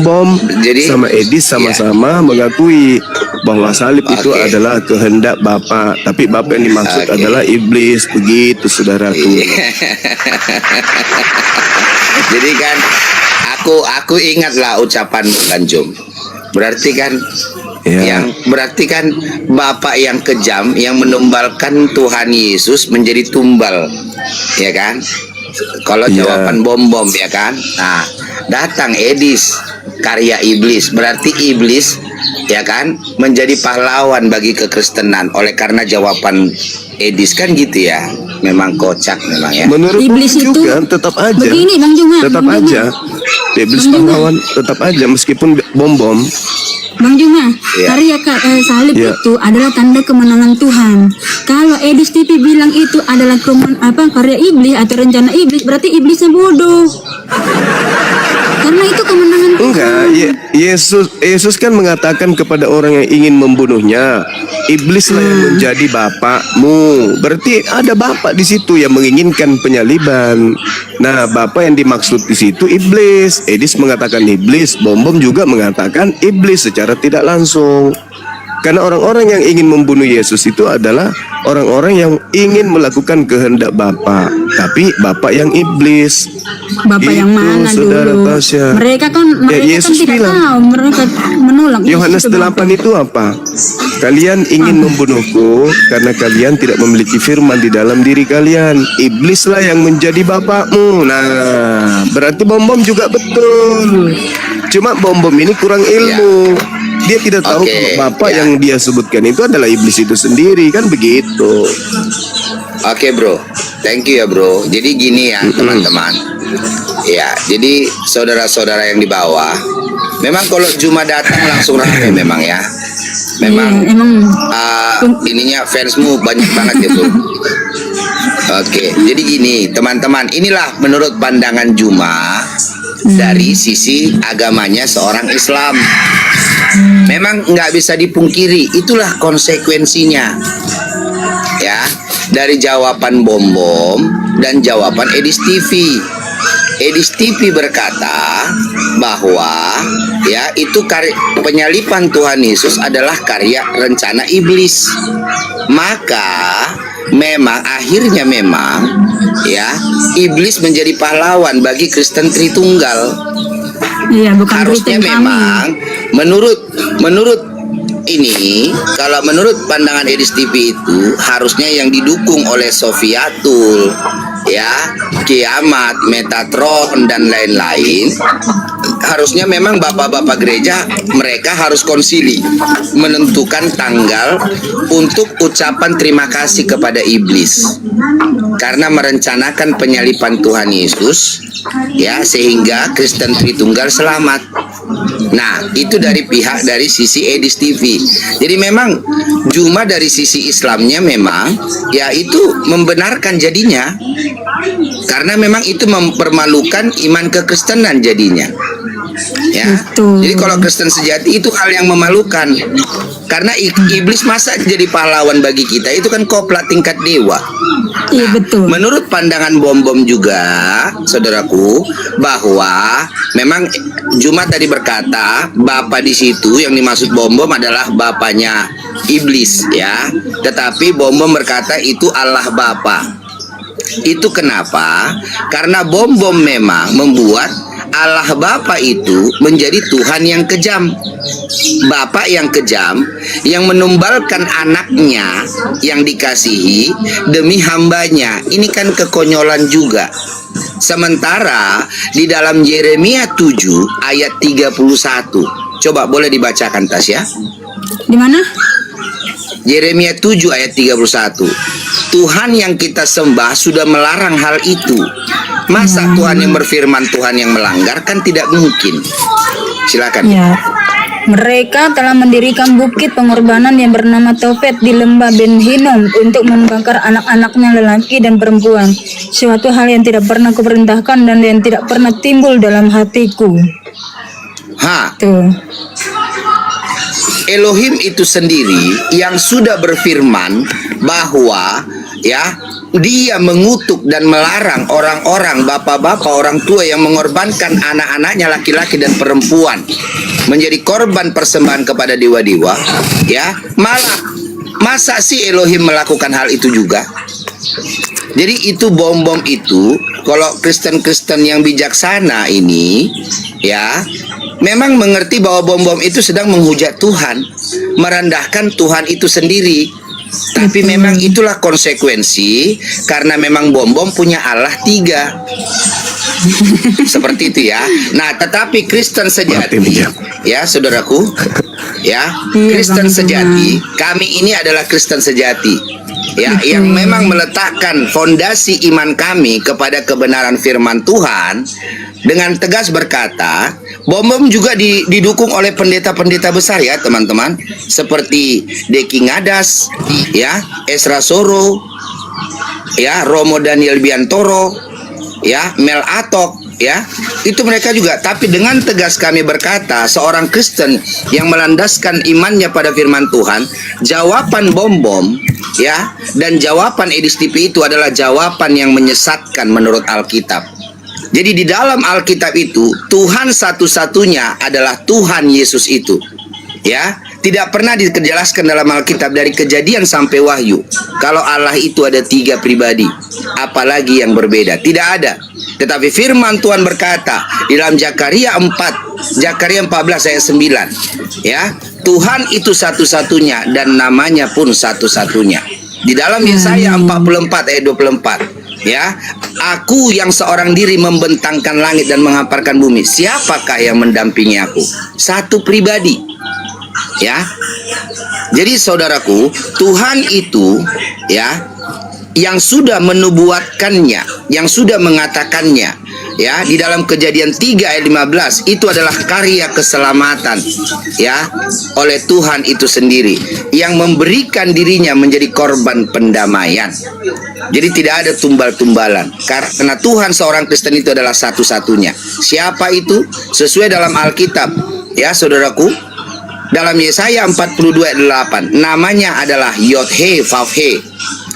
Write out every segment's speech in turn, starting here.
Bom Jadi sama Edis sama-sama mengakui bahwa salib itu Oke. adalah kehendak Bapa, tapi Bapa yang dimaksud Oke. adalah iblis. Begitu, saudaraku. Jadi kan aku ingatlah ucapanmu kan Jom. Berarti kan Ya. berarti kan Bapak yang kejam yang menumbalkan Tuhan Yesus menjadi tumbal, ya kan? Kalau Iya. jawaban bom ya kan? Nah, datang Edis, karya iblis. Berarti iblis ya kan menjadi pahlawan bagi kekristenan oleh karena jawaban Edis kan gitu ya. Memang kocak memang ya. Menurut Iblis Bang itu juga tetap aja. begini, Bang Juma, Tetap Bang Juma. aja. Iblis pahlawan tetap aja meskipun bom. Bang Juma, Iya. karya salib Iya. itu adalah tanda kemenangan Tuhan. Kalau Edis TV bilang itu adalah karya iblis atau rencana iblis, berarti iblisnya bodoh. Karena itu kemenangan Tuhan. Enggak, Yesus kan mengatakan kepada orang yang ingin membunuhnya, iblislah yang menjadi bapakmu. Berarti ada bapak di situ yang menginginkan penyaliban. Nah, bapak yang dimaksud di situ iblis. Edis mengatakan iblis, Bom juga mengatakan iblis secara tidak langsung. Karena orang-orang yang ingin membunuh Yesus itu adalah orang-orang yang ingin melakukan kehendak Bapa, tapi Bapa yang iblis. Bapak yang Itu, mana Saudara dulu? Tasya. Mereka kan Yesus tidak bilang. tahu, mereka menolak. Yohanes Yesus itu 8 itu apa? Kalian ingin membunuhku karena kalian tidak memiliki firman di dalam diri kalian. Iblislah yang menjadi bapakmu. Nah, berarti Bom juga betul. Cuma Bom ini kurang ilmu. Dia tidak tahu Oke, kalau bapak ya. yang dia sebutkan itu adalah iblis itu sendiri, kan begitu. Oke bro, thank you ya bro. Jadi gini ya teman-teman. Ya, jadi saudara-saudara yang di bawah, memang kalau Juma datang langsung rame memang ya. Memang Iya, emang ininya fansmu banyak banget ya bro. Oke, jadi gini teman-teman, inilah menurut pandangan Juma dari sisi agamanya seorang Islam. Memang nggak bisa dipungkiri, itulah konsekuensinya. Ya, dari jawaban Bom dan jawaban Edis TV. Edis TV berkata bahwa ya itu penyalipan Tuhan Yesus adalah karya rencana iblis. Maka memang akhirnya ya iblis menjadi pahlawan bagi Kristen Tritunggal. iya bukan Harusnya Kristen kami. memang menurut ini, kalau menurut pandangan Edis TV itu harusnya yang didukung oleh Sofiatul, ya, Kiamat, Metatron dan lain-lain. Harusnya memang bapak-bapak gereja mereka harus konsili menentukan tanggal untuk ucapan terima kasih kepada iblis karena merencanakan penyalipan Tuhan Yesus, ya, sehingga Kristen Tritunggal selamat. Nah, itu dari pihak dari sisi Edis TV. Jadi memang Juma dari sisi Islamnya memang ya itu membenarkan jadinya. Karena memang itu mempermalukan iman kekristenan jadinya. Ya. Betul. Jadi kalau Kristen sejati itu hal yang memalukan. Karena iblis masa jadi pahlawan bagi kita, itu kan koplat tingkat dewa. Iya betul. Menurut pandangan Bom juga, saudaraku, bahwa memang Juma tadi berkata bapak di situ yang dimaksud Bom adalah bapaknya iblis, ya. Tetapi Bom berkata itu Allah Bapa. Itu kenapa? Karena Bom memang membuat Allah Bapa itu menjadi Tuhan yang kejam. Bapak yang kejam yang menumbalkan anaknya yang dikasihi demi hambanya. Ini kan kekonyolan juga. Sementara di dalam Yeremia 7 ayat 31. Coba boleh dibacakan Tas ya. Di mana? Yeremia 7 ayat 31. Tuhan yang kita sembah sudah melarang hal itu. Masa Tuhan yang berfirman Tuhan yang melanggar, kan tidak mungkin. Silakan. Ya. Mereka telah mendirikan bukit pengorbanan yang bernama Tofet di lembah Ben Hinnom untuk membakar anak-anaknya lelaki dan perempuan. Suatu hal yang tidak pernah kuperintahkan dan yang tidak pernah timbul dalam hatiku. Tuh. Elohim itu sendiri yang sudah berfirman bahwa ya dia mengutuk dan melarang orang-orang, bapak-bapak, orang tua yang mengorbankan anak-anaknya laki-laki dan perempuan menjadi korban persembahan kepada dewa-dewa, ya. Malah masa sih Elohim melakukan hal itu juga? Jadi itu bom-bom itu, kalau Kristen-Kristen yang bijaksana ini, ya, memang mengerti bahwa bom-bom itu sedang menghujat Tuhan, merendahkan Tuhan itu sendiri. Tapi memang itulah konsekuensi, karena memang bom-bom punya Allah 3. Seperti itu ya. Nah, tetapi Kristen sejati, ya saudaraku, ya, Kristen sejati, kami ini adalah Kristen sejati, ya, yang memang meletakkan fondasi iman kami kepada kebenaran firman Tuhan dengan tegas berkata, bom-bom juga didukung oleh pendeta-pendeta besar ya teman-teman, seperti Deki Ngadas, ya, Esra Soro, ya, Romo Daniel Biantoro, ya, Mel Atok, ya, itu mereka juga. Tapi dengan tegas kami berkata, seorang Kristen yang melandaskan imannya pada firman Tuhan, jawaban bom-bom, ya, dan jawaban Edis TV itu adalah jawaban yang menyesatkan menurut Alkitab. Jadi di dalam Alkitab itu Tuhan satu-satunya adalah Tuhan Yesus itu, ya. Tidak pernah dijelaskan dalam Alkitab dari Kejadian sampai Wahyu kalau Allah itu ada 3 pribadi, apalagi yang berbeda. Tidak ada. Tetapi firman Tuhan berkata di dalam Zakaria 14 ayat 9, ya, Tuhan itu satu-satunya dan namanya pun satu-satunya. Di dalam Yesaya 44 ayat 24, ya, aku yang seorang diri membentangkan langit dan menghamparkan bumi, siapakah yang mendampingi aku? Satu pribadi, ya. Jadi saudaraku, Tuhan itu, ya, yang sudah menubuatkannya, yang sudah mengatakannya, ya, di dalam Kejadian 3 ayat 15, itu adalah karya keselamatan, ya, oleh Tuhan itu sendiri yang memberikan dirinya menjadi korban pendamaian. Jadi tidak ada tumbal-tumbalan, karena Tuhan seorang Kristen itu adalah satu-satunya. Siapa itu? Sesuai dalam Alkitab, ya saudaraku, dalam Yesaya 42 ayat 8, namanya adalah Yod-He Vav-He.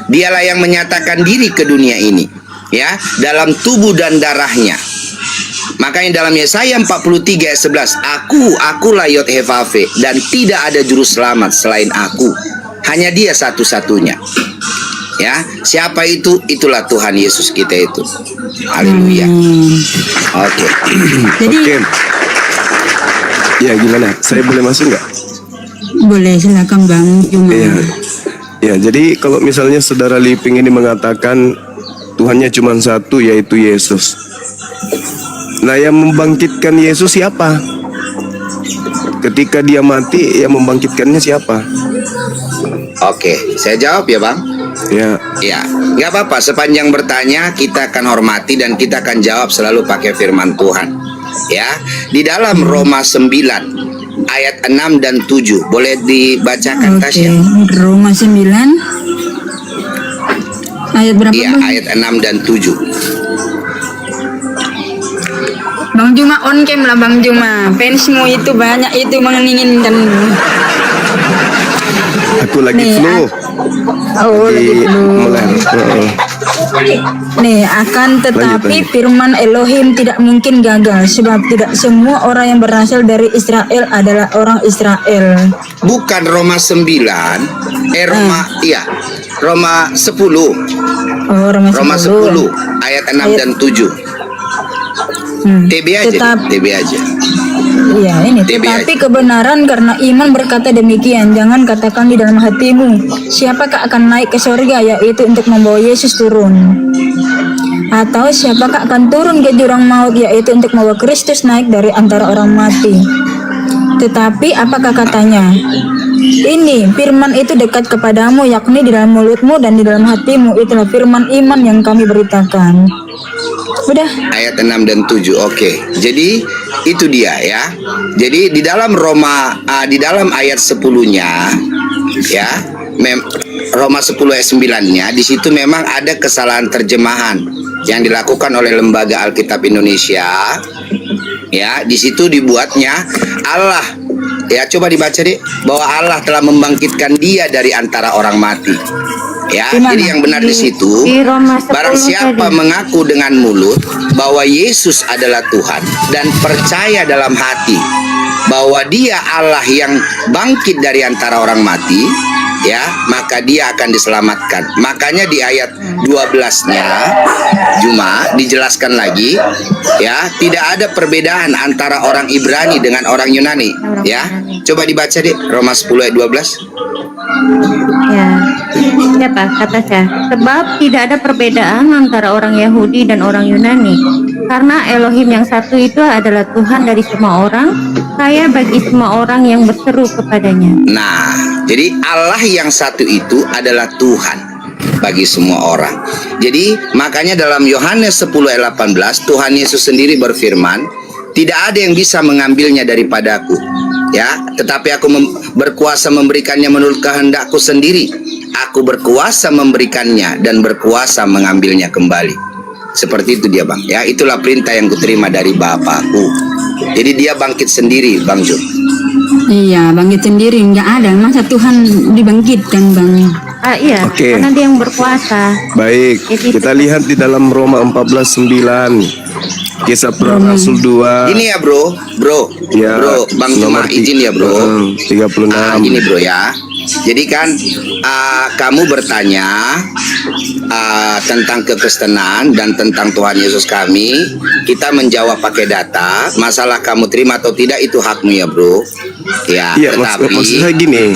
Dialah yang menyatakan diri ke dunia ini, ya, dalam tubuh dan darahnya. Makanya dalam Yesaya 43 ayat 11, akulah Yod-He Vav-He, dan tidak ada juru selamat selain aku. Hanya dia satu-satunya. Ya, siapa itu? Itulah Tuhan Yesus kita itu. Haleluya. Oke. Jadi Oke. Ya, gimana? Saya boleh masuk nggak? boleh, silakan Bang Juma. Iya. Ya, jadi kalau misalnya saudara Liping ini mengatakan Tuhannya cuma satu, yaitu Yesus. Nah, yang membangkitkan Yesus siapa? Ketika dia mati, yang membangkitkannya siapa? Oke, saya jawab ya Bang. Ya, Ya, nggak apa-apa. Sepanjang bertanya, kita akan hormati dan kita akan jawab selalu pakai firman Tuhan. Ya, di dalam Roma 9 ayat 6 dan 7, boleh dibacakan Oke, Tasya? Roma 9 ayat berapa Iya, Bang? ayat 6 dan 7. Bang Juma on cam lah Bang Juma. Fansmu itu banyak itu menginginkan. aku lagi Nih, flu. lagi flu. Meler. Nih, akan tetapi Lanjut. firman Elohim tidak mungkin gagal, sebab tidak semua orang yang berasal dari Israel adalah orang Israel. Bukan Roma 9, iya, Roma 10. Oh, Roma 10 ayat 6 dan 7. TB aja, TB aja. Iya, ini. TB Tetapi kebenaran karena iman berkata demikian. Jangan katakan di dalam hatimu, siapakah akan naik ke sorga, yaitu untuk membawa Yesus turun. Atau siapakah akan turun ke jurang maut, yaitu untuk membawa Kristus naik dari antara orang mati. Tetapi apakah katanya? Ini firman itu dekat kepadamu, yakni di dalam mulutmu dan di dalam hatimu. Itulah firman iman yang kami beritakan. Udah. Ayat 6 dan 7. Oke. Jadi itu dia ya. Jadi di dalam di dalam ayat 10-nya ya, Roma 10 ayat 9-nya, di situ memang ada kesalahan terjemahan yang dilakukan oleh Lembaga Alkitab Indonesia. Ya, di situ dibuatnya Allah ya coba dibaca deh, bahwa Allah telah membangkitkan dia dari antara orang mati. Ya, Di mana? jadi yang benar di situ, Di Roma 10 barang siapa tadi. mengaku dengan mulut bahwa Yesus adalah Tuhan dan percaya dalam hati bahwa dia Allah yang bangkit dari antara orang mati, ya, maka dia akan diselamatkan. Makanya di ayat 12-nya Juma dijelaskan lagi, ya, tidak ada perbedaan antara orang Ibrani dengan orang Yunani, ya. Coba dibaca deh Roma 10 ayat 12. Ya, siapa kata saya? Sebab tidak ada perbedaan antara orang Yahudi dan orang Yunani, karena Elohim yang satu itu adalah Tuhan dari semua orang, kaya bagi semua orang yang berseru kepadanya. Nah, jadi Allah yang satu itu adalah Tuhan bagi semua orang. Jadi makanya dalam Yohanes 10 ayat 18 Tuhan Yesus sendiri berfirman, tidak ada yang bisa mengambilnya daripadaku, ya, tetapi aku berkuasa memberikannya menurut kehendakku sendiri. Aku berkuasa memberikannya dan berkuasa mengambilnya kembali. Seperti itu dia, Bang. Ya, itulah perintah yang kuterima dari Bapakku. Jadi dia bangkit sendiri, Bang Jo. Iya, bangkit sendiri nggak ada. Masa Tuhan dibangkitkan, Bang? Iya, Oke. karena dia yang berkuasa. Baik, kita lihat di dalam Roma 14:9. Kisah para Rasul 2. Ini ya, Bro. Ya, Bro, Bang Juma nomor izin ya, Bro. 36. Gini, Bro, ya. Jadi kan kamu bertanya tentang kekristenan dan tentang Tuhan Yesus kami, kita menjawab pakai data. Masalah kamu terima atau tidak itu hakmu ya, Bro. Ya, Iya, tetapi maksud saya gini.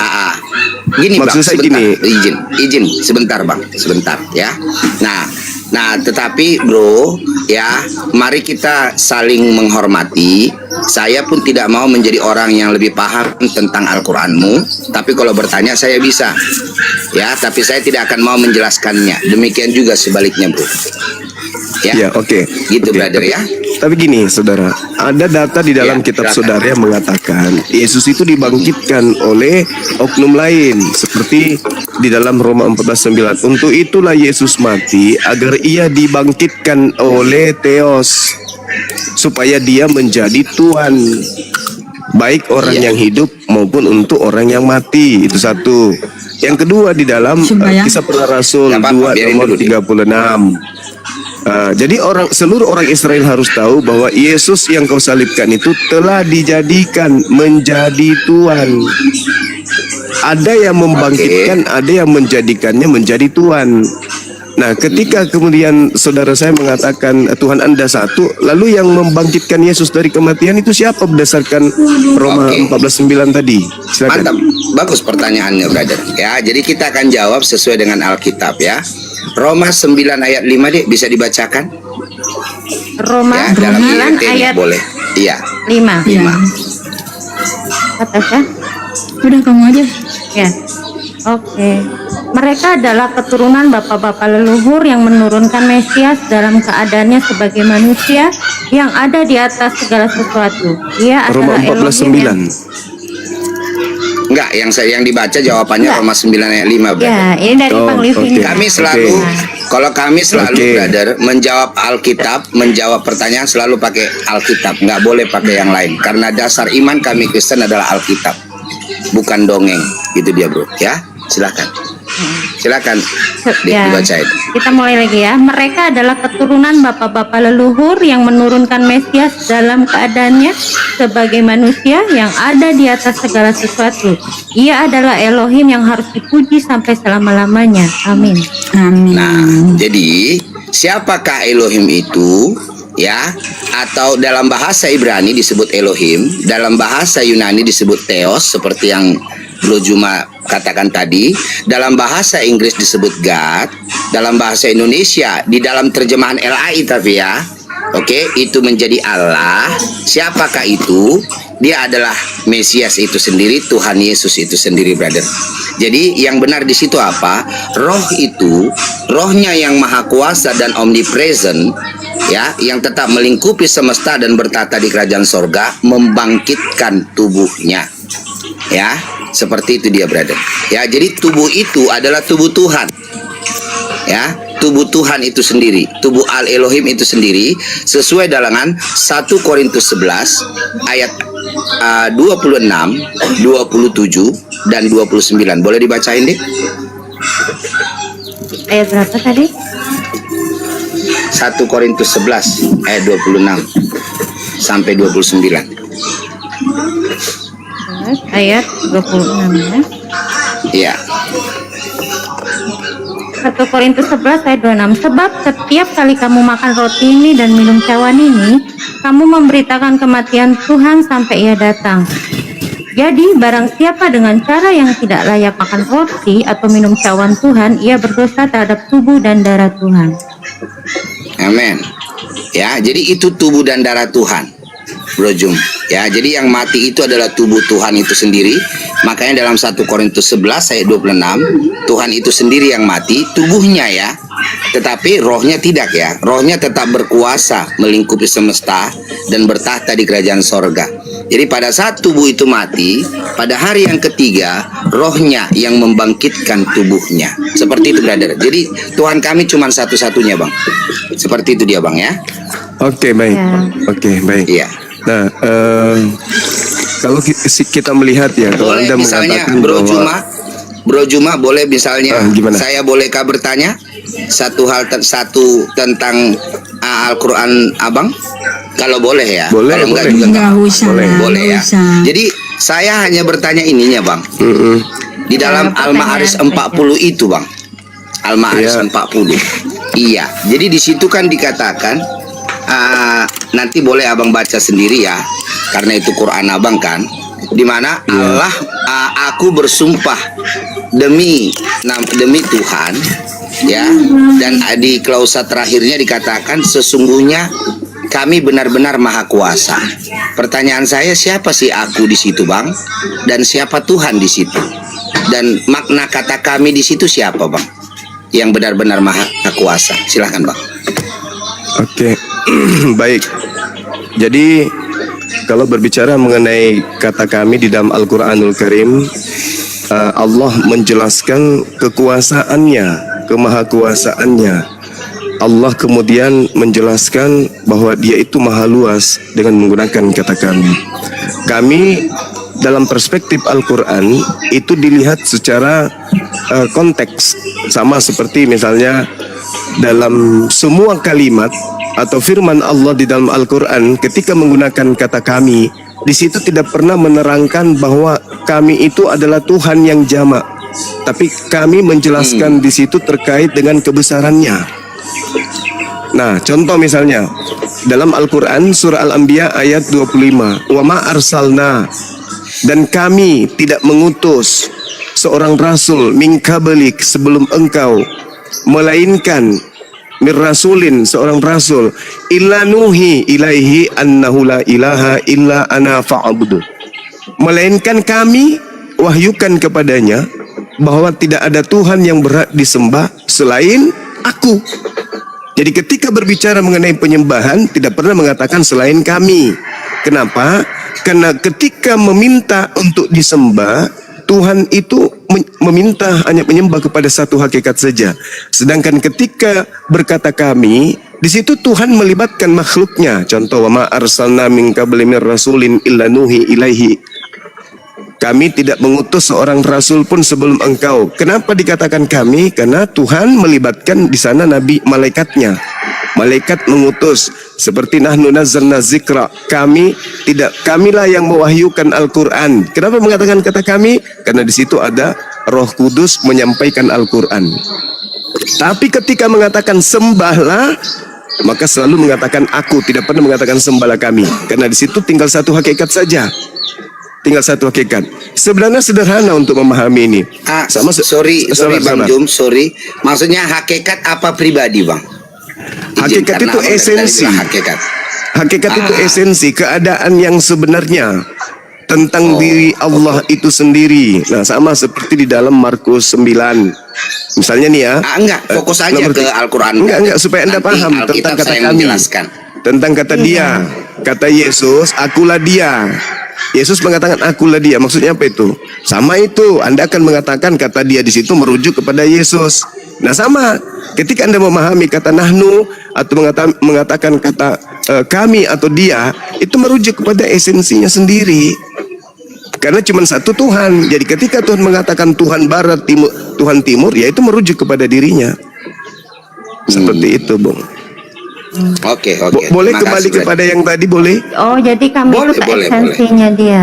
Gini, Bang, Maksud saya sebentar. gini. Izin sebentar, Bang. Sebentar, ya. Nah, tetapi Bro, ya, mari kita saling menghormati. Saya pun tidak mau menjadi orang yang lebih paham tentang Al-Qur'anmu, tapi kalau bertanya saya bisa. Ya, tapi saya tidak akan mau menjelaskannya. Demikian juga sebaliknya, Bro. Ya, oke. Gitu, Oke. brother, ya. Tapi gini, saudara, ada data di dalam Ya, kitab silakan. saudara yang mengatakan Yesus itu dibangkitkan oleh oknum lain, seperti di dalam Roma 14:9. Untuk itulah Yesus mati agar ia dibangkitkan oleh Theos, supaya dia menjadi Tuhan baik orang Iya. yang hidup maupun untuk orang yang mati. Itu satu. Yang kedua di dalam Supaya- Kisah Para Rasul Nggak apa-apa, 2 biarin nomor dulu nih. 36. Jadi seluruh orang Israel harus tahu bahwa Yesus yang kau salibkan itu telah dijadikan menjadi Tuhan. Ada yang membangkitkan, ada yang menjadikannya menjadi Tuhan. Nah, ketika kemudian saudara saya mengatakan Tuhan Anda satu, lalu yang membangkitkan Yesus dari kematian itu siapa berdasarkan Roma Oke. 14:9 tadi? Silakan. Mantap, bagus pertanyaannya, brother. Ya, jadi kita akan jawab sesuai dengan Alkitab, ya. Roma 9 ayat 5 deh, bisa dibacakan? Roma Ya, dalam 9 IET ayat boleh. Iya. 5. Iya. Kata saya? Udah kamu aja. Ya. Oke. Mereka adalah keturunan bapak-bapak leluhur yang menurunkan Mesias dalam keadaannya sebagai manusia yang ada di atas segala sesuatu. Ia Roma adalah Elohim yang 14:9. Enggak, yang dibaca jawabannya Enggak. Roma 9 ayat 5, brother. Ya, ini dari Oh, Bang Living. oke. Kami selalu, kalau kami selalu, Oke. brother, menjawab Alkitab, menjawab pertanyaan selalu pakai Alkitab, nggak boleh pakai yang lain. Karena dasar iman kami Kristen adalah Alkitab, bukan dongeng. Gitu dia, bro. Ya, silakan. Silakan, Ya, dibacain. kita mulai lagi ya. Mereka adalah keturunan bapak-bapak leluhur yang menurunkan Mesias dalam keadaannya sebagai manusia yang ada di atas segala sesuatu. Ia adalah Elohim yang harus dipuji sampai selama-lamanya. Amin. Amin. Nah, jadi siapakah Elohim itu? Ya, atau dalam bahasa Ibrani disebut Elohim, dalam bahasa Yunani disebut Theos seperti yang Bro Juma katakan tadi, dalam bahasa Inggris disebut God, dalam bahasa Indonesia di dalam terjemahan LAI tapi ya, oke, itu menjadi Allah. Siapakah itu? Dia adalah Mesias itu sendiri, Tuhan Yesus itu sendiri, brother. Jadi yang benar di situ apa? Roh itu, rohnya yang maha kuasa dan omnipresent, ya, yang tetap melingkupi semesta dan bertata di kerajaan sorga, membangkitkan tubuhnya. Ya, seperti itu dia, brother. Ya, jadi tubuh itu adalah tubuh Tuhan. Ya, tubuh Tuhan itu sendiri, tubuh Al Elohim itu sendiri, sesuai dengan 1 Korintus 11 ayat 26, 27 dan 29. Boleh dibacain deh? Ayat berapa tadi? 1 Korintus 11 ayat 26 sampai 29. Ayat 26 ya. Iya. 1 Korintus 11 ayat 26. Sebab setiap kali kamu makan roti ini dan minum cawan ini, kamu memberitakan kematian Tuhan sampai ia datang. Jadi barang siapa dengan cara yang tidak layak makan roti atau minum cawan Tuhan, ia berdosa terhadap tubuh dan darah Tuhan. Amin. Ya, jadi itu tubuh dan darah Tuhan, Bro Jum. Ya, jadi yang mati itu adalah tubuh Tuhan itu sendiri. Makanya dalam 1 Korintus 11 ayat 26, Tuhan itu sendiri yang mati, tubuhnya ya. Tetapi rohnya tidak ya. Rohnya tetap berkuasa melingkupi semesta dan bertahta di kerajaan sorga. Jadi pada saat tubuh itu mati, pada hari yang ketiga, rohnya yang membangkitkan tubuhnya. Seperti itu, brother. Jadi Tuhan kami cuma satu-satunya, Bang. Seperti itu dia, Bang ya. Oke, baik. Ya. Oke, baik. Iya. Nah, kalau kita melihat ya, kalau Boleh Anda misalnya mengatakan Bro Juma boleh misalnya gimana? saya bolehkah bertanya satu tentang Al-Qur'an Abang? Kalau boleh ya. Boleh, Kalau enggak boleh. juga Nggak usah, boleh. nggak Boleh ya. usah. Jadi saya hanya bertanya ininya, Bang. Di dalam Ya, Al-Ma'arij pertanyaan 40 itu, Bang. Al-Ma'arij Ya. 40. Iya. Jadi di situ kan dikatakan nanti boleh Abang baca sendiri ya. Karena itu Quran Abang kan. Di mana Allah aku bersumpah demi Tuhan ya, dan di klausa terakhirnya dikatakan sesungguhnya kami benar-benar maha kuasa. Pertanyaan saya, siapa sih aku di situ, Bang? Dan siapa Tuhan di situ? Dan makna kata kami di situ siapa, Bang? Yang benar-benar maha kuasa. Silahkan, Bang. Oke, baik. Jadi kalau berbicara mengenai kata kami di dalam Al-Quranul Karim, Allah menjelaskan kekuasaannya, kemahakuasaannya. Allah kemudian menjelaskan bahwa dia itu maha luas dengan menggunakan kata kami. Kami dalam perspektif Al-Quran itu dilihat secara konteks, sama seperti misalnya dalam semua kalimat atau firman Allah di dalam Al-Quran ketika menggunakan kata kami, di situ tidak pernah menerangkan bahwa kami itu adalah Tuhan yang jamak, tapi kami menjelaskan di situ terkait dengan kebesarannya. Nah, contoh misalnya dalam Al-Quran surah Al-Anbiya ayat 25, wa ma arsalna, dan kami tidak mengutus seorang rasul min qablik sebelum engkau, melainkan mir rasulin seorang rasul illa nuhi ilaihi annahu la ilaha illa ana fa'budu, melainkan kami wahyukan kepadanya bahwa tidak ada Tuhan yang berhak disembah selain aku. Jadi ketika berbicara mengenai penyembahan tidak pernah mengatakan selain kami. Kenapa? Karena ketika meminta untuk disembah, Tuhan itu meminta hanya menyembah kepada satu hakikat saja. Sedangkan ketika berkata kami, di situ Tuhan melibatkan makhluknya. Contoh, wa ma arsalna min qabli mir rasulin illa nuhi ilaihi. Kami tidak mengutus seorang rasul pun sebelum engkau. Kenapa dikatakan kami? Karena Tuhan melibatkan di sana nabi malaikatnya. Malaikat mengutus, seperti nahnu nazzalna zikra. Kamilah yang mewahyukan Al-Quran. Kenapa mengatakan kata kami? Karena di situ ada Roh Kudus menyampaikan Al-Quran. Tapi ketika mengatakan sembahlah, maka selalu mengatakan aku, tidak pernah mengatakan sembahlah kami. Karena di situ tinggal satu hakikat saja. Tinggal satu hakikat. Sebenarnya sederhana untuk memahami ini. Sorry Bang Jum, sorry. Maksudnya hakikat apa pribadi, Bang? Hakikat itu esensi. Hakikat itu esensi, keadaan yang sebenarnya tentang diri Allah itu sendiri. Nah, sama seperti di dalam Markus 9. Misalnya nih ya. Enggak, fokus aja ke Al-Quran. Enggak, supaya Anda paham tentang kata kami. Tentang kata dia. Kata Yesus, akulah dia. Yesus mengatakan akulah dia. Maksudnya apa itu? Sama itu. Anda akan mengatakan kata dia di situ merujuk kepada Yesus. Nah, sama. Ketika Anda memahami kata nahnu atau mengatakan kata kami atau dia itu merujuk kepada esensinya sendiri. Karena cuma satu Tuhan. Jadi ketika Tuhan mengatakan Tuhan Barat, Tuhan Timur, ya itu merujuk kepada dirinya. Seperti itu, Bung. Oke. Boleh Terima kembali kasih, kepada yang tadi, boleh? Oh, jadi kami Boleh, itu ke boleh, esensinya dia.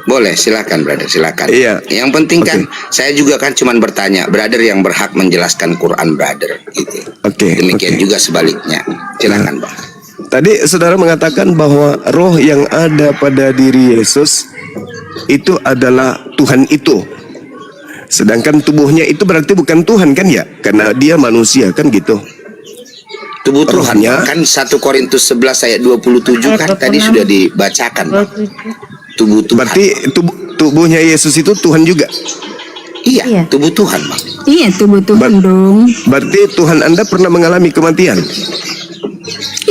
Boleh, silakan brother, silakan. Iya. Yang penting kan, saya juga kan cuman bertanya, brother yang berhak menjelaskan Quran, brother. Gitu. Oke, Demikian oke. juga sebaliknya. Silakan, Bang. Tadi saudara mengatakan bahwa roh yang ada pada diri Yesus itu adalah Tuhan itu. Sedangkan tubuhnya itu berarti bukan Tuhan kan ya? Karena dia manusia kan gitu. Tubuh Tuhan Rohnya. kan 1 Korintus 11 ayat 27 kan Ayat tadi 26. sudah dibacakan. Bang. 27. Tubuh Tuhan. Berarti tubuhnya Yesus itu Tuhan juga. Iya, Iya. tubuh Tuhan, Bang. Iya, tubuh Tuhan dong. Berarti Tuhan Anda pernah mengalami kematian.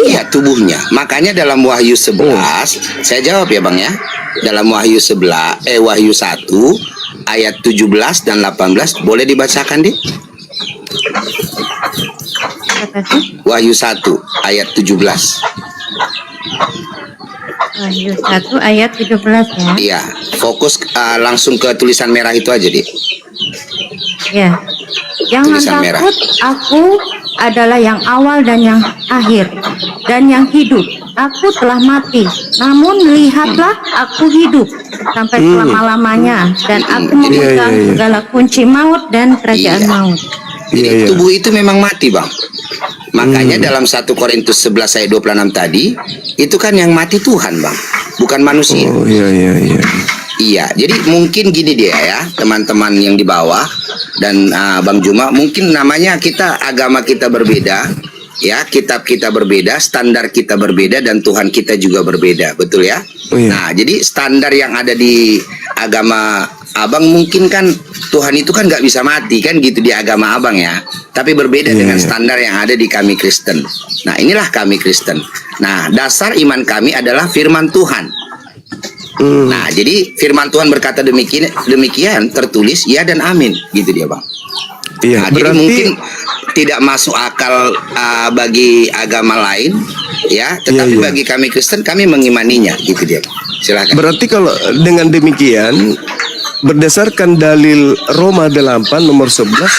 Iya, tubuhnya. Makanya dalam Wahyu 11, saya jawab ya, Bang ya. Dalam Wahyu 1 ayat 17 dan 18 boleh dibacakan, Dik? Apa sih? Wahyu 1 ayat 17. Wahyu 1 ayat 17 ya. Iya, fokus langsung ke tulisan merah itu aja, Dik. Ya. Jangan Tulisan merah. takut, aku adalah yang awal dan yang akhir dan yang hidup. Aku telah mati, namun lihatlah aku hidup sampai selama-lamanya dan aku memegang Iya. segala kunci maut dan kerajaan Iya. maut. Jadi Iya, iya. tubuh itu memang mati, Bang. Makanya dalam 1 Korintus 11 ayat 26 tadi, itu kan yang mati Tuhan, Bang, bukan manusia. Oh iya. Iya, jadi mungkin gini dia ya, teman-teman yang di bawah dan Bang Juma, mungkin namanya agama kita berbeda, ya, kitab kita berbeda, standar kita berbeda dan Tuhan kita juga berbeda, betul ya? Oh, iya. Nah, jadi standar yang ada di agama Abang mungkin kan Tuhan itu kan nggak bisa mati kan gitu di agama Abang ya, tapi berbeda Iya, dengan iya. standar yang ada di kami Kristen. Nah, inilah kami Kristen. Nah, dasar iman kami adalah firman Tuhan. Nah, jadi firman Tuhan berkata demikian tertulis ya dan amin, gitu dia, Bang. Iya, Nah, jadi berarti mungkin tidak masuk akal bagi agama lain, ya, tetapi iya. bagi kami Kristen kami mengimaninya, gitu dia, Bang. Silakan. berarti kalau dengan demikian berdasarkan dalil Roma 8 nomor 11,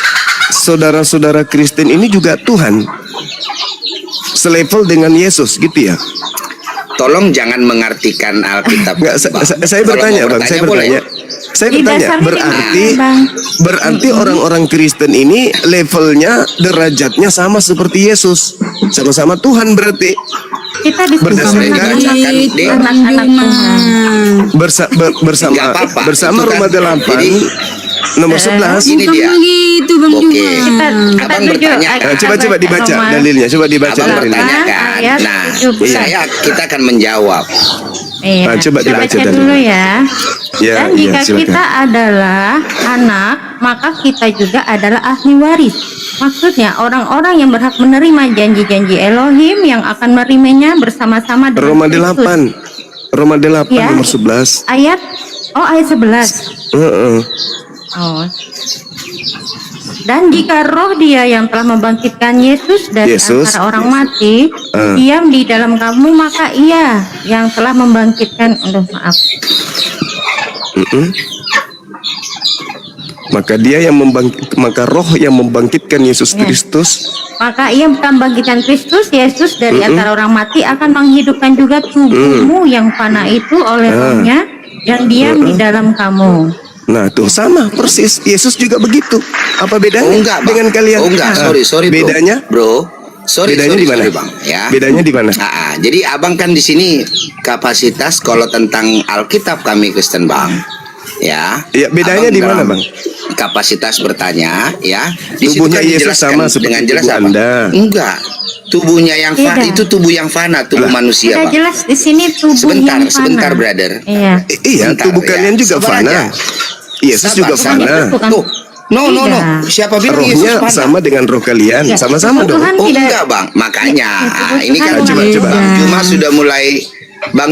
saudara-saudara Kristen ini juga Tuhan. Selevel dengan Yesus gitu ya. Tolong jangan mengartikan Alkitab. Enggak, Bang. saya Kalau bertanya, mau Bang, saya boleh. bertanya. Saya Di bertanya, dasarnya berarti gimana, Bang? berarti orang-orang Kristen ini levelnya, derajatnya sama seperti Yesus. Sama-sama Tuhan berarti. Kita diskusi Berdasarkan- Bacakan, Dek. anak-anak Tuhan. Bersama Nggak apa-apa. bersama Itu kan, Roma 8 jadi, nomor 11. ini Bukan dia. begitu, Bang Oke. Juma. Kita Abang tuju bertanya. Coba dibaca Roma. dalilnya, coba dibaca Abang dalilnya. bertanya kan. Ayat Nah, 17. kita akan menjawab. Iya. Coba dibaca Baca dalilnya. dulu ya. Ya, Dan ya, jika silakan. kita adalah anak, maka kita juga adalah ahli waris. Maksudnya orang-orang yang berhak menerima janji-janji Elohim yang akan menerimanya bersama-sama dengan Roma Kristus. 8. Roma 8 Ya. nomor 11. Ayat 11. Heeh. Oh. Dan jika roh dia yang telah membangkitkan Yesus dari Yesus. antara orang mati diam di dalam kamu, maka ia yang telah membangkitkan, Maka dia yang maka roh yang membangkitkan Yesus Ya. Kristus. maka ia membangkitkan Kristus Yesus dari antara orang mati akan menghidupkan juga tubuhmu yang fana itu oleh rohnya yang diam di dalam kamu. Nah, tuh sama persis. Yesus juga begitu. Apa bedanya Oh enggak, Bang. dengan kalian? Oh enggak, sorry bro. Bedanya? Bro. Sorry, Bedanya di mana? Bang. Ya. Bedanya di mana? Jadi abang kan di sini kapasitas kalau tentang Alkitab kami Kristen, Bang. Ya. Ya, bedanya Abang di mana, dalam Bang? Kapasitas bertanya, ya. Di situ Tubuhnya kan Yesus dijelaskan sama seperti dengan jelas tubuh apa? Anda. Enggak. Tubuhnya yang Beda. itu tubuh yang fana, tubuh manusia, Kita Bang. jelas di sini tubuh Sebentar, yang fana. sebentar, brother. Iya. Iya, Sebentar, tubuh ya. kalian juga Sabar fana. aja. Yesus Sabar, juga sabar. fana. Bukan. Tuh. No. Tidak. Siapa bilang Yesus Rohnya fana? sama dengan roh kalian. Ya, Sama-sama dong. Tuhan Oh tidak. enggak, Bang. Makanya Ya, ini kan Tuhan coba. Bang Juma sudah mulai Coba,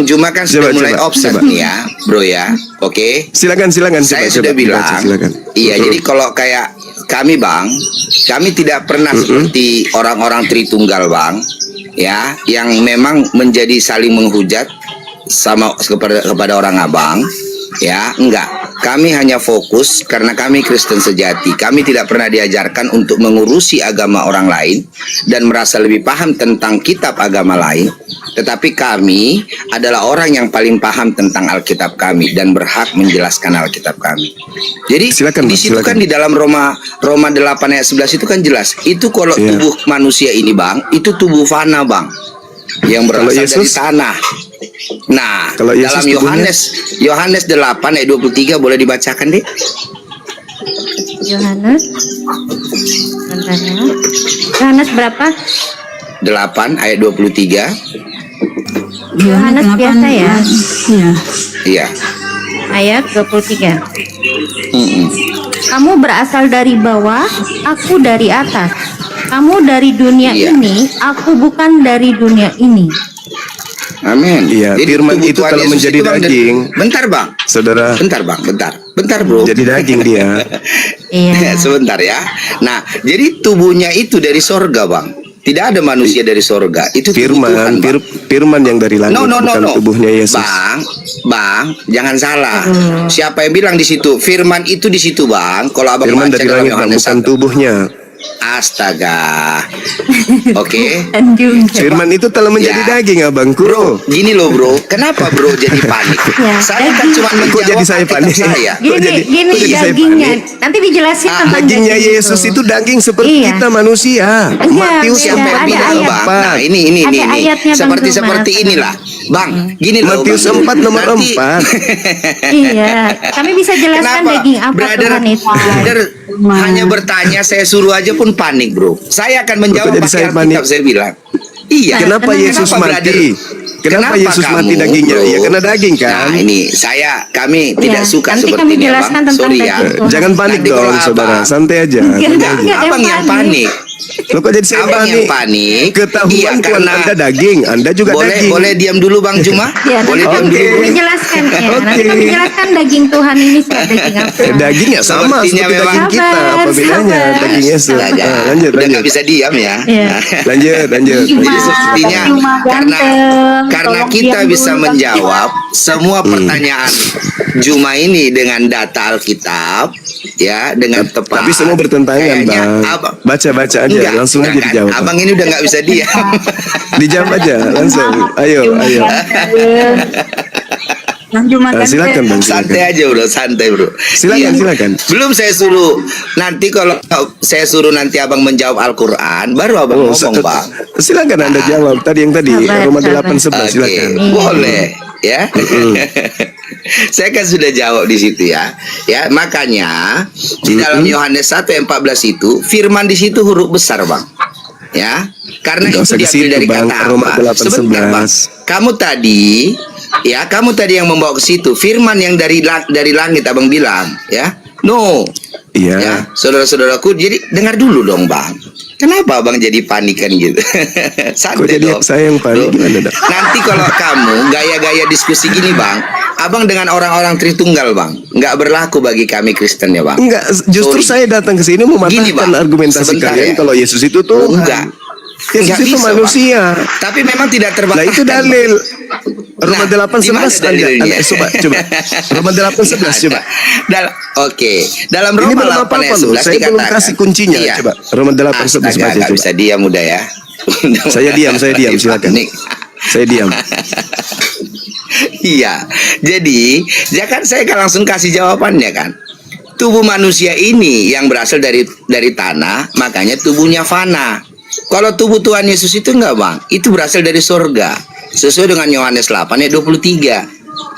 mulai coba, offset coba. nih ya, Bro ya. Oke. Silakan Saya sudah bilang. dibaca, silakan. Iya, jadi kalau kayak kami, Bang, kami tidak pernah seperti orang-orang Tritunggal, Bang. ya, yang memang menjadi saling menghujat sama kepada orang abang, ya, enggak. Kami hanya fokus karena kami Kristen sejati. Kami tidak pernah diajarkan untuk mengurusi agama orang lain dan merasa lebih paham tentang kitab agama lain. Tetapi kami adalah orang yang paling paham tentang Alkitab kami dan berhak menjelaskan Alkitab kami. Jadi Silakan, di Bang, situ silakan. kan di dalam Roma 8 ayat 11 itu kan jelas. Itu kalau Iya. tubuh manusia ini, Bang, itu tubuh fana, Bang, yang berasal Kalau dari Yesus? tanah. Nah, Kalau Yesus dalam tubuhnya? Yohanes 8 ayat 23 boleh dibacakan, Dek? Yohanes. Bentar ya. Yohanes berapa? 8 ayat 23. Yohanes biasa ya. Iya. Iya. Ayat 23. Mm-mm. Kamu berasal dari bawah, aku dari atas. Kamu dari dunia Iya. ini, aku bukan dari dunia ini. Amin. Iya, Jadi firman tubuh itu Tuhan kalau Yesus menjadi itu, Bang, daging. Bentar, Bang. Saudara, Bentar, Bang. Bentar, Bro. jadi daging dia. Iya. Sebentar ya. Nah, jadi tubuhnya itu dari sorga, Bang. Tidak ada manusia dari sorga. Itu tubuh Tuhan, Firman, Bang. firman yang dari langit, bukan No. tubuhnya Yesus. Bang, jangan salah. Siapa yang bilang di situ? Firman itu di situ, Bang. Kalau Abang Firman baca dari dalam langit, Bang, Yohanes bukan 1. tubuhnya. Astaga. Oke. Dan juga. Firman itu telah menjadi Ya. daging, abangku. Bro, gini loh, Bro. Kenapa Bro jadi panik? Ya, Saya kan daging. cuma Kok menjawab jadi saya Alkitab panik? saya. Kok jadi- Gini kok jadi saya dagingnya. panik? Nanti dijelasin tentang Dagingnya daging Yesus itu daging seperti Iya. kita manusia. Matius beda. Siapa yang Ada bilang, ayat. Bang? Nah, ini. Ada ayatnya, Bang Seperti Dumas. inilah. Bang, gini loh. Matius Bang. 4 nomor Nanti- 4. Iya, kami bisa jelaskan Kenapa? daging apa Brother, Tuhan itu. brother hanya bertanya, saya suruh aja pun panik, Bro. Saya akan menjawab Kok jadi pakai saya panik? Alkitab, saya bilang. Iya. Kenapa Kenapa, Yesus brother? mati? Kenapa Yesus mati kamu, dagingnya? Bro? Ya karena daging kan. Nah, ini kami tidak suka nanti seperti kami ini, jelaskan Bang. tentang Sorry ya. daging Tuhan. Jangan panik Nanti kalau dong, Abang- saudara. Santai aja. Enggak, santai Enggak, aja. enggak. Abang yang panik. Loh, kok jadi saya Abang yang panik? panik. Ketahuan Iya, Tuhan karena- Anda daging, Anda juga boleh daging. boleh diam dulu, Bang Juma. Ya, Boleh nanti diam Oke. dulu. kami jelaskan ya. Nanti Oke. kami jelaskan daging Tuhan ini daging apa. Daging ya sama Sepertinya seperti memang- daging kita. Apa Sabar, bedanya? sabar. Daging Yesus. Astaga, Lanjut, udah lanjut. nggak bisa diam ya. Iya. Lanjut. Jadi sepertinya Cuma karena ganteng. Tolong kita diam bisa dulu, menjawab semua pertanyaan Juma ini dengan data Alkitab, ya, dengan tepat. Tapi semua bertentangan, Kayaknya Bang. Baca-baca aja, Enggak, langsung aja enggak kan? dijawab. Abang ini udah nggak bisa diam. Dijawab aja, langsung. Ayo. Yang cuma Silakan, Bang. Santai Silakan. aja, Bro, santai, Bro. Silakan, Iya. silakan. Belum saya suruh nanti kalau saya suruh nanti Abang menjawab Al-Qur'an, baru Abang Oh, ngomong, Bang. silakan Anda jawab. Tadi yang tadi Sabar, Roma sabar. 8:11 silakan. Boleh ya. Saya kan sudah jawab di situ ya. Ya, makanya di dalam Yohanes 1 ayat 14 itu firman di situ huruf besar, Bang. Ya. Karena Nggak itu usah ke diambil situ, dari Bang. kata Roma apa? 8:11. Sebentar, Bang. Kamu tadi yang membawa ke situ firman yang dari langit Abang bilang, ya. No. Iya. Ya, saudara-saudaraku, jadi dengar dulu dong, Bang. Kenapa Abang jadi panik kan gitu? Santai Kok jadi dong. saya yang panik? Bro. Gimana, Dak? Nanti kalau kamu gaya-gaya diskusi gini, Bang, Abang dengan orang-orang Tritunggal, Bang, nggak berlaku bagi kami Kristen ya, Bang. Enggak, justru Sorry. saya datang ke sini Gini, mematahkan Bang. argumentasi Sebentar kalian ya. kalau Yesus itu Tuhan. Enggak. Yesus Nggak itu bisa, manusia. Tapi memang tidak Lah terbantahkan. itu dalil. Roma Nah, 8:11 di mana dalilnya? coba. Roma 8:11 coba. Oke. Dalam Ini Roma belum 8 apa-apa ayat loh. 11 Saya belum dikatakan. kasih kuncinya. Iya. Coba. Roma 8:11 Astaga, baca nggak coba. bisa diam udah ya. Saya diam, silakan. Panik. Saya diam. Iya. Jadi, ya kan saya kan langsung kasih jawabannya kan. Tubuh manusia ini yang berasal dari tanah, makanya tubuhnya fana. Kalau tubuh Tuhan Yesus itu enggak, Bang. Itu berasal dari surga. Sesuai dengan Yohanes 8 ayat 23.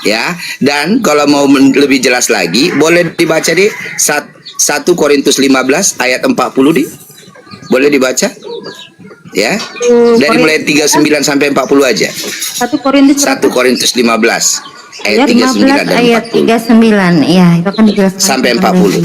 Ya. Dan kalau mau lebih jelas lagi, boleh dibaca di 1 Korintus 15 ayat 40 di. Boleh dibaca? Ya. Dari mulai 39 sampai 40 aja. 1 Korintus 1 Korintus 15 ayat ayat 39 15 dan ayat 40 39. Iya, itu akan dijelaskan sampai 40.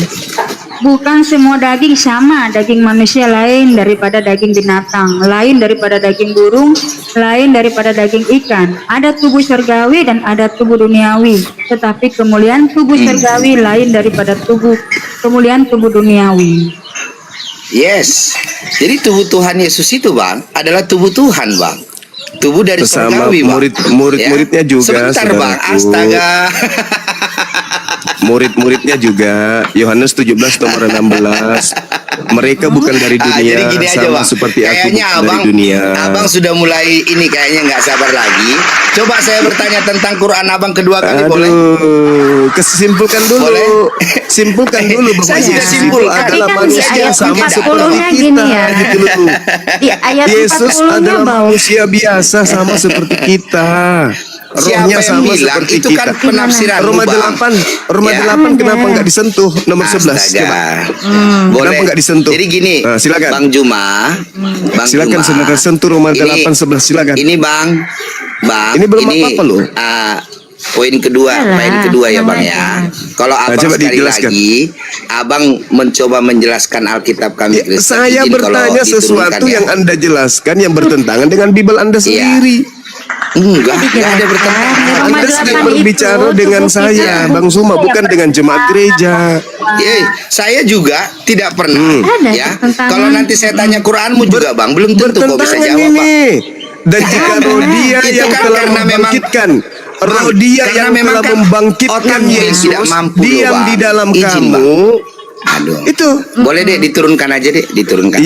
Bukan semua daging sama, daging manusia lain daripada daging binatang, lain daripada daging burung, lain daripada daging ikan. Ada tubuh surgawi dan ada tubuh duniawi, tetapi kemuliaan tubuh surgawi lain daripada kemuliaan tubuh duniawi. Yes. Jadi tubuh Tuhan Yesus itu, Bang, adalah tubuh Tuhan, Bang. Tubuh dari Bersama surgawi, Bang. murid-muridnya juga, Sebentar, Bang. saudaraku. Astaga. Murid-muridnya juga Yohanes 17 nomor 16. Mereka bukan dari dunia, Jadi gini aja, sama Bang. seperti aku Kayaknya bukan abang, dari dunia. abang sudah mulai ini kayaknya nggak sabar lagi. Coba saya bertanya tentang Quran abang kedua kali, boleh? Kesimpulkan dulu. Boleh? Simpulkan dulu bahwa Saya sudah Yesus simpul. itu Tapi adalah kan di manusia ayat sama 40-nya seperti kita, gini ya. gitu loh. Di ayat Yesus 40-nya adalah bahwa manusia biasa sama seperti kita. Siapa Rohnya yang sama bilang? seperti Itu kita. kan penafsiran Roma Bang. 8 kenapa nggak disentuh nomor 11? Astaga. Coba. Boleh. Kenapa nggak disentuh? Jadi gini, Silakan. Bang Juma, Bang Silakan Juma. saudara sentuh Roma Ini- 8:11, silakan. Ini Bang, Ini belum apa-apa loh. Poin kedua ya Bang ya. Kalau abang coba sekali dijelaskan. lagi, abang mencoba menjelaskan Alkitab kami Kristen. Saya Izin kalau bertanya diturunkan sesuatu ya. yang Anda jelaskan yang bertentangan dengan Bible Anda sendiri. Enggak ada bertentangan. Di Roma Anda 8 sedang itu, berbicara dengan tubuh saya, kita- Bang Suma, bukan dengan jemaat gereja. Saya juga tidak pernah Ada ya. bertentangan. Kalau nanti saya tanya Quranmu juga Bang, belum tentu kau bisa Bertentangan jawab Pak. ini. Dan jika roh dia Itu yang kan telah karena memang- membangkitkan, roh dia Karena yang memang telah kan membangkitkan otaknya yang Yesus tidak mampu loh, diam Bang. di dalam Izin, kamu. Aduh. Itu. Boleh deh diturunkan aja deh, diturunkan.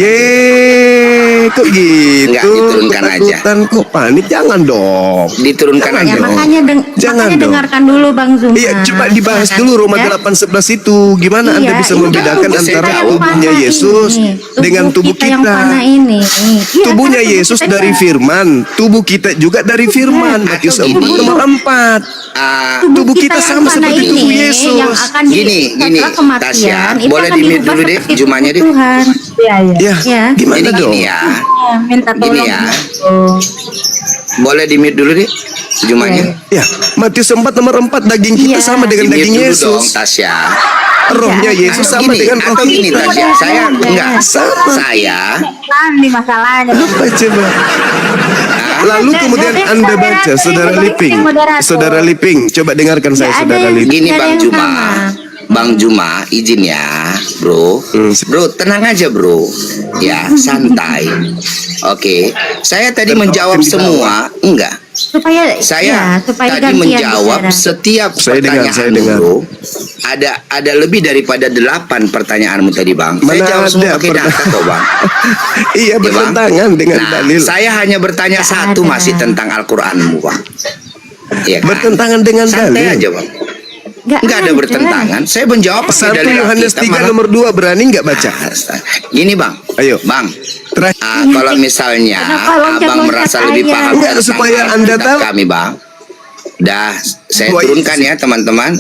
Kok gitu? Enggak, diturunkan aja. Ketakutan, kok panik? Jangan dong. Diturunkan Jangan aja. Ya dong. makanya Jangan dong. dengarkan dulu Bang Zuma. Iya, coba dibahas dulu Roma Ya. 8:11 itu. Gimana Anda Iya, bisa itu membedakan tubuh antara kita yang tubuhnya panah Yesus ini, dengan tubuh yang kita? panah ini. Iya, Tubuhnya karena tubuh Yesus kita dari ini- firman, tubuh kita juga dari firman. Matius Atau 4 gini. nomor 4. Tubuh Tubuh kita yang sama panah seperti ini, tubuh Yesus. yang akan Gini, setelah kematian, Tasya, itu boleh akan di-mute diubah dulu deh, seperti Jumanya tubuh deh. Tuhan. Iya, iya. Ya, Ya. gimana Jadi dong? gini ya. Minta Gini tolong. ya. Oh. Boleh di-mute dulu deh, Jumanya. Ya, Matius 4 nomor 4, daging kita Iya. sama dengan Di-mute daging dulu dong, Yesus. Tasya. Rohnya Iya. Yesus Atau sama gini, dengan roh atau gini kita. Tasya. Saya enggak. Sama. Saya Kan di masalahnya. Apa coba? Lalu kemudian Anda baca, Saudara Liping. Saudara Liping, coba dengarkan saya, Nggak ada Saudara yang- Liping. Gini Ada Bang yang Juma, sama. Bang Juma, izin ya, bro. Bro, tenang aja bro. Ya, santai. Oke, saya tadi menjawab di bawah. semua, enggak. Supaya Saya tadi gantian menjawab bicara. setiap Saya dengar, pertanyaan saya dengar. bro. Ada lebih daripada 8 pertanyaanmu tadi Bang. Saya Mana jawab semua ada pakai data kok Bang. Iya, Ya, Bang? bertentangan dengan Nah, dalil. saya hanya bertanya Nggak satu ada. masih tentang Al-Qur'anmu Bang. Iya kan? Bertentangan dengan Santai dalil. aja Bang. Enggak ada bertentangan. Saya menjawab pakai 1 dalil Yohanes Alkitab, 3 malah- nomor 2, berani nggak baca? Gini Bang. Ayo. Bang. Terakhir. Kalau misalnya Kenapa loncat-loncat Abang merasa lebih aja? paham Enggak, tentang supaya Alkitab Anda tahu. kami Bang. Dah, saya Wah, turunkan ya teman-teman.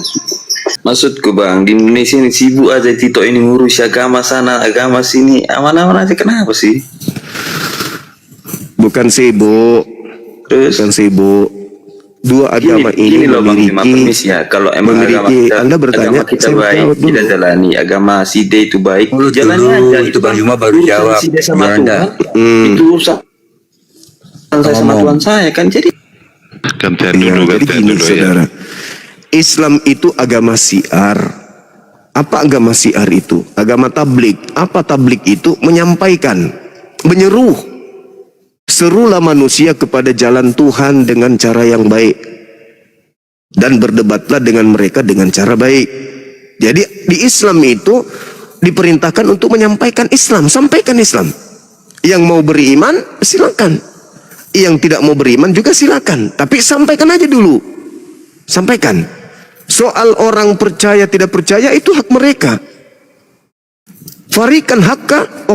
Maksudku bang, di Indonesia ini sibuk aja Tito ini ngurus agama sana, agama sini, aman-aman aja, kenapa sih? Bukan sibuk. Terus Bukan sibuk. Dua agama ini loh bang, cuma permisi memiliki ya. Kalau emang agama memiliki. kita, Anda bertanya, agama kita saya baik, jawab dulu. kita jalani. Agama si D itu baik, Mulut jalani dulu, aja. itu Bang Juma baru urusan jawab. Si D sama Anda. Tuhan, itu urusan saya sama Ngomong. Tuhan saya kan. Jadi Gantian Iya, dulu, jadi gantian gini dulu ya. saudara, Islam itu agama syiar. Apa agama syiar itu? Agama tablik. Apa tablik itu? Menyampaikan, menyeru, serulah manusia kepada jalan Tuhan dengan cara yang baik, dan berdebatlah dengan mereka dengan cara baik. Jadi di Islam itu diperintahkan untuk menyampaikan Islam, sampaikan Islam. Yang mau beriman silakan. Yang tidak mau beriman juga silakan, tapi sampaikan aja dulu. Sampaikan. Soal orang percaya tidak percaya itu hak mereka. Farikan hakka,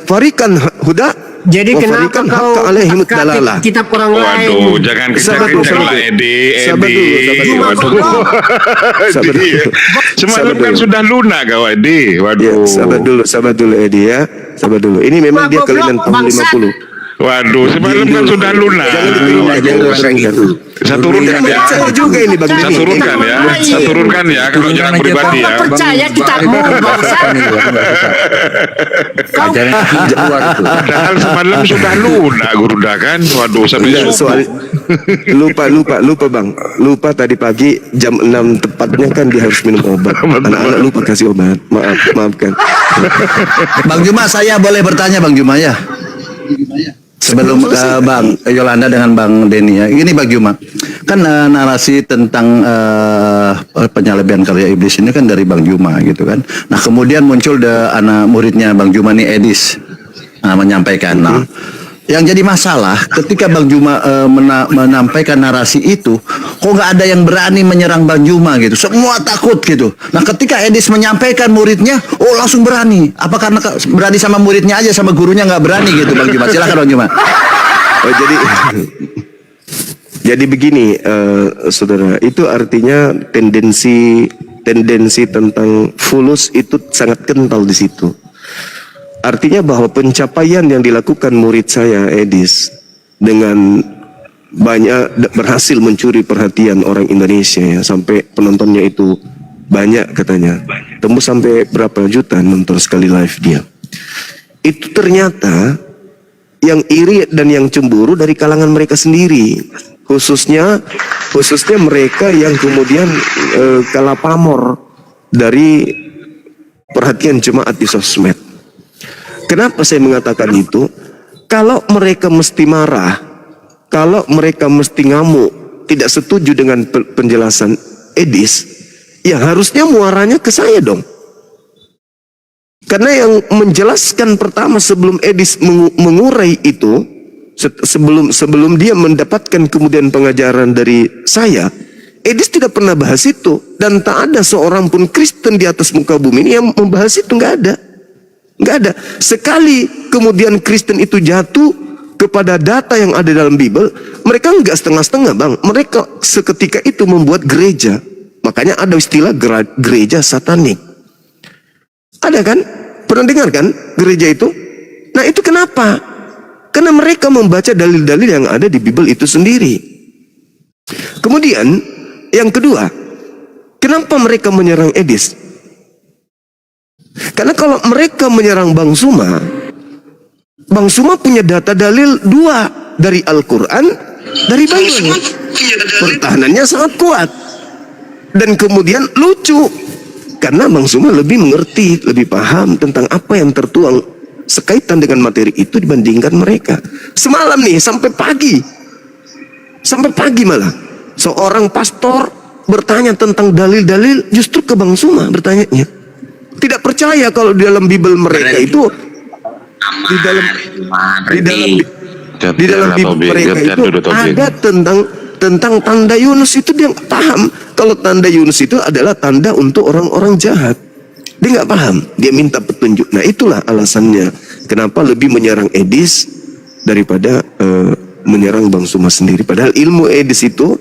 farikan huda. Jadi kenapa kau alaihim dalalah. kitab orang lain? Waduh, jangan Sabar dulu, kencang-kencang lah sabar. Edi, Sabar Edi. dulu, sabar dulu. Waduh. Sabar Edi. dulu. Semalam Sabar kan dulu. sudah lunak kau Edi. Ya, Waduh. sabar dulu Edi ya. Sabar dulu. Ini memang dia Goblok, kelainan tahun bangsat. 50. Waduh, semalam kan sudah lunak. Jangan diturunin aja Waduh. orang gitu. Saya turunkan ya. Saya juga ini Bang Saya Dini. turunkan ya. Saya turunkan ya kalau Turunkan jangan aja, pribadi Bang. ya. Kau percaya kitabmu, bangsa? Ajaran keluar itu. Padahal semalam sudah lunak Guruda kan. Waduh, sampai Enggak, subuh. soal lupa Bang. Lupa tadi pagi jam 6 tepatnya kan dia harus minum obat. Anak-anak lupa kasih obat. Maafkan. Bang Juma, saya boleh bertanya Bang Juma ya? sebelum Bang Yolanda dengan Bang Denny ya. Ini Bang Juma. Kan narasi tentang penyelebihan karya iblis ini kan dari Bang Juma gitu kan. Nah, kemudian muncul anak muridnya Bang Juma nih, Edis, menyampaikan. Nah, yang jadi masalah ketika Bang Juma menampaikan narasi itu, kok nggak ada yang berani menyerang Bang Juma gitu. Semua takut gitu. Nah, ketika Edis menyampaikan muridnya, oh langsung berani. Apa karena berani sama muridnya aja, sama gurunya nggak berani gitu Bang Juma? Silakan Bang Juma. Oh, jadi begini, saudara, itu artinya tendensi tentang fulus itu sangat kental di situ. Artinya bahwa pencapaian yang dilakukan murid saya Edis dengan banyak berhasil mencuri perhatian orang Indonesia ya, sampai penontonnya itu banyak katanya, tembus sampai berapa juta nonton sekali live dia. Itu ternyata yang iri dan yang cemburu dari kalangan mereka sendiri, khususnya mereka yang kemudian kalah pamor dari perhatian jemaat di sosmed. Kenapa saya mengatakan itu? Kalau mereka mesti marah, kalau mereka mesti ngamuk, tidak setuju dengan penjelasan Edis, ya harusnya muaranya ke saya dong. Karena yang menjelaskan pertama sebelum Edis mengurai itu, sebelum dia mendapatkan kemudian pengajaran dari saya, Edis tidak pernah bahas itu. Dan tak ada seorang pun Kristen di atas muka bumi ini yang membahas itu, nggak ada. Nggak ada. Sekali kemudian Kristen itu jatuh kepada data yang ada dalam Bible, mereka nggak setengah-setengah bang. Mereka seketika itu membuat gereja. Makanya ada istilah gereja satanik. Ada kan? Pernah dengar kan gereja itu? Nah itu kenapa? Karena mereka membaca dalil-dalil yang ada di Bible itu sendiri. Kemudian yang kedua, kenapa mereka menyerang Edis? Karena kalau mereka menyerang Bang Suma punya data dalil 2 dari Al-Quran, dari Bible. Pertahanannya sangat kuat. Dan kemudian lucu, karena Bang Suma lebih mengerti, lebih paham tentang apa yang tertuang sekaitan dengan materi itu dibandingkan mereka. Semalam nih sampai pagi malah seorang pastor bertanya tentang dalil-dalil justru ke Bang Suma bertanyanya. Tidak percaya kalau di dalam Bible mereka itu di dalam Bible mereka itu ada tentang tanda Yunus. Itu dia nggak paham kalau tanda Yunus itu adalah tanda untuk orang-orang jahat. Dia nggak paham, dia minta petunjuk. Nah itulah alasannya kenapa lebih menyerang Edis daripada menyerang Bang Suma sendiri. Padahal ilmu Edis itu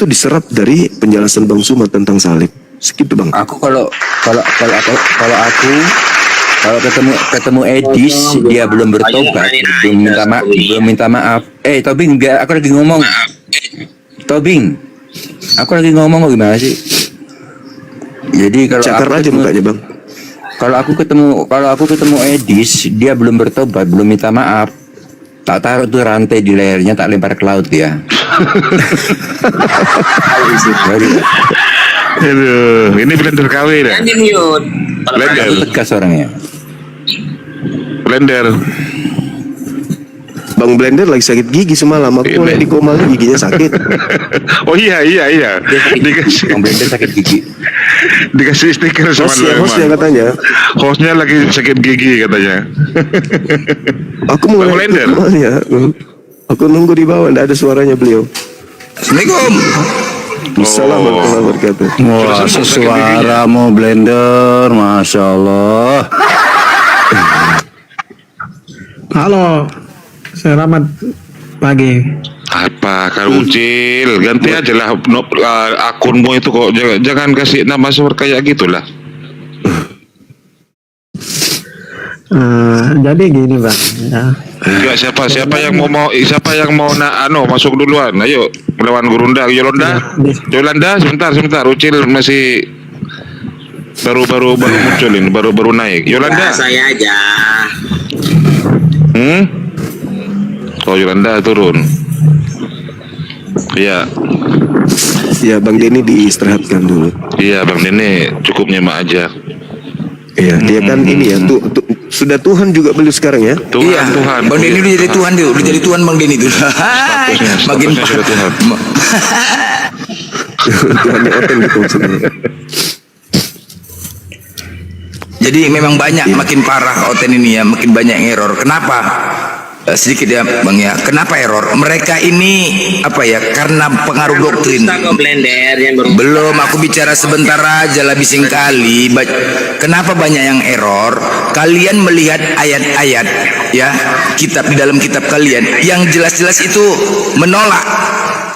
diserap dari penjelasan Bang Suma tentang salib. Segitu bang. Aku kalau ketemu Edis, dia belum bertobat, belum minta maaf. Tobing, aku lagi ngomong. Tobing, aku lagi ngomong gimana sih? Jadi kalau cakar aja mukanya bang. Kalau aku ketemu Edis, dia belum bertobat, belum minta maaf. Tak taruh tuh rantai di lehernya, tak lempar ke laut ya. Aduh, ini blender KW dah. Blender. Aku tegas orangnya. Blender. Bang Blender lagi sakit gigi semalam. Aku mulai di koma giginya sakit. Oh iya. Bang Blender sakit gigi. Dikasih stiker semalam. Hostnya katanya. Hostnya lagi sakit gigi katanya. Aku mulai Blender. Ya. Aku nunggu di bawah, tidak ada suaranya beliau. Assalamualaikum. Assalamualaikum warahmatullahi wabarakatuh. Wah, suaramu Blender, Masya Allah. Halo, saya Rahmat pagi. Apa kalau Ucil, ganti aja lah akunmu itu kok, jangan kasih nama seperti kayak gitulah. Jadi gini bang, ya. Enggak, siapa yang mau masuk duluan. Ayo melawan Gurunda. Yolanda sebentar Ucil masih baru muncul ini, baru naik. Yolanda Saya aja. Oh Yolanda turun. Iya. Ya Bang Denny diistirahatkan dulu. Iya Bang Denny cukup nyemak aja. Iya, dia kan ini ya Sudah Tuhan juga beliau sekarang ya? Tuhan, Iya, Tuhan. Bang Denny udah jadi Tuhan tuh, udah jadi Tuhan Bang Denny tuh. Makin Statusnya sudah Tuhan. Tuhannya Oten gitu maksudnya. Jadi memang banyak makin parah Oten ini ya, makin banyak yang error. Kenapa? Sedikit ya Bang ya. Kenapa error? Mereka ini apa ya? Karena pengaruh doktrin. Belum, aku bicara sebentar aja lah bising kali. Kenapa banyak yang error? Kalian melihat ayat-ayat ya, kitab di dalam kitab kalian yang jelas-jelas itu menolak.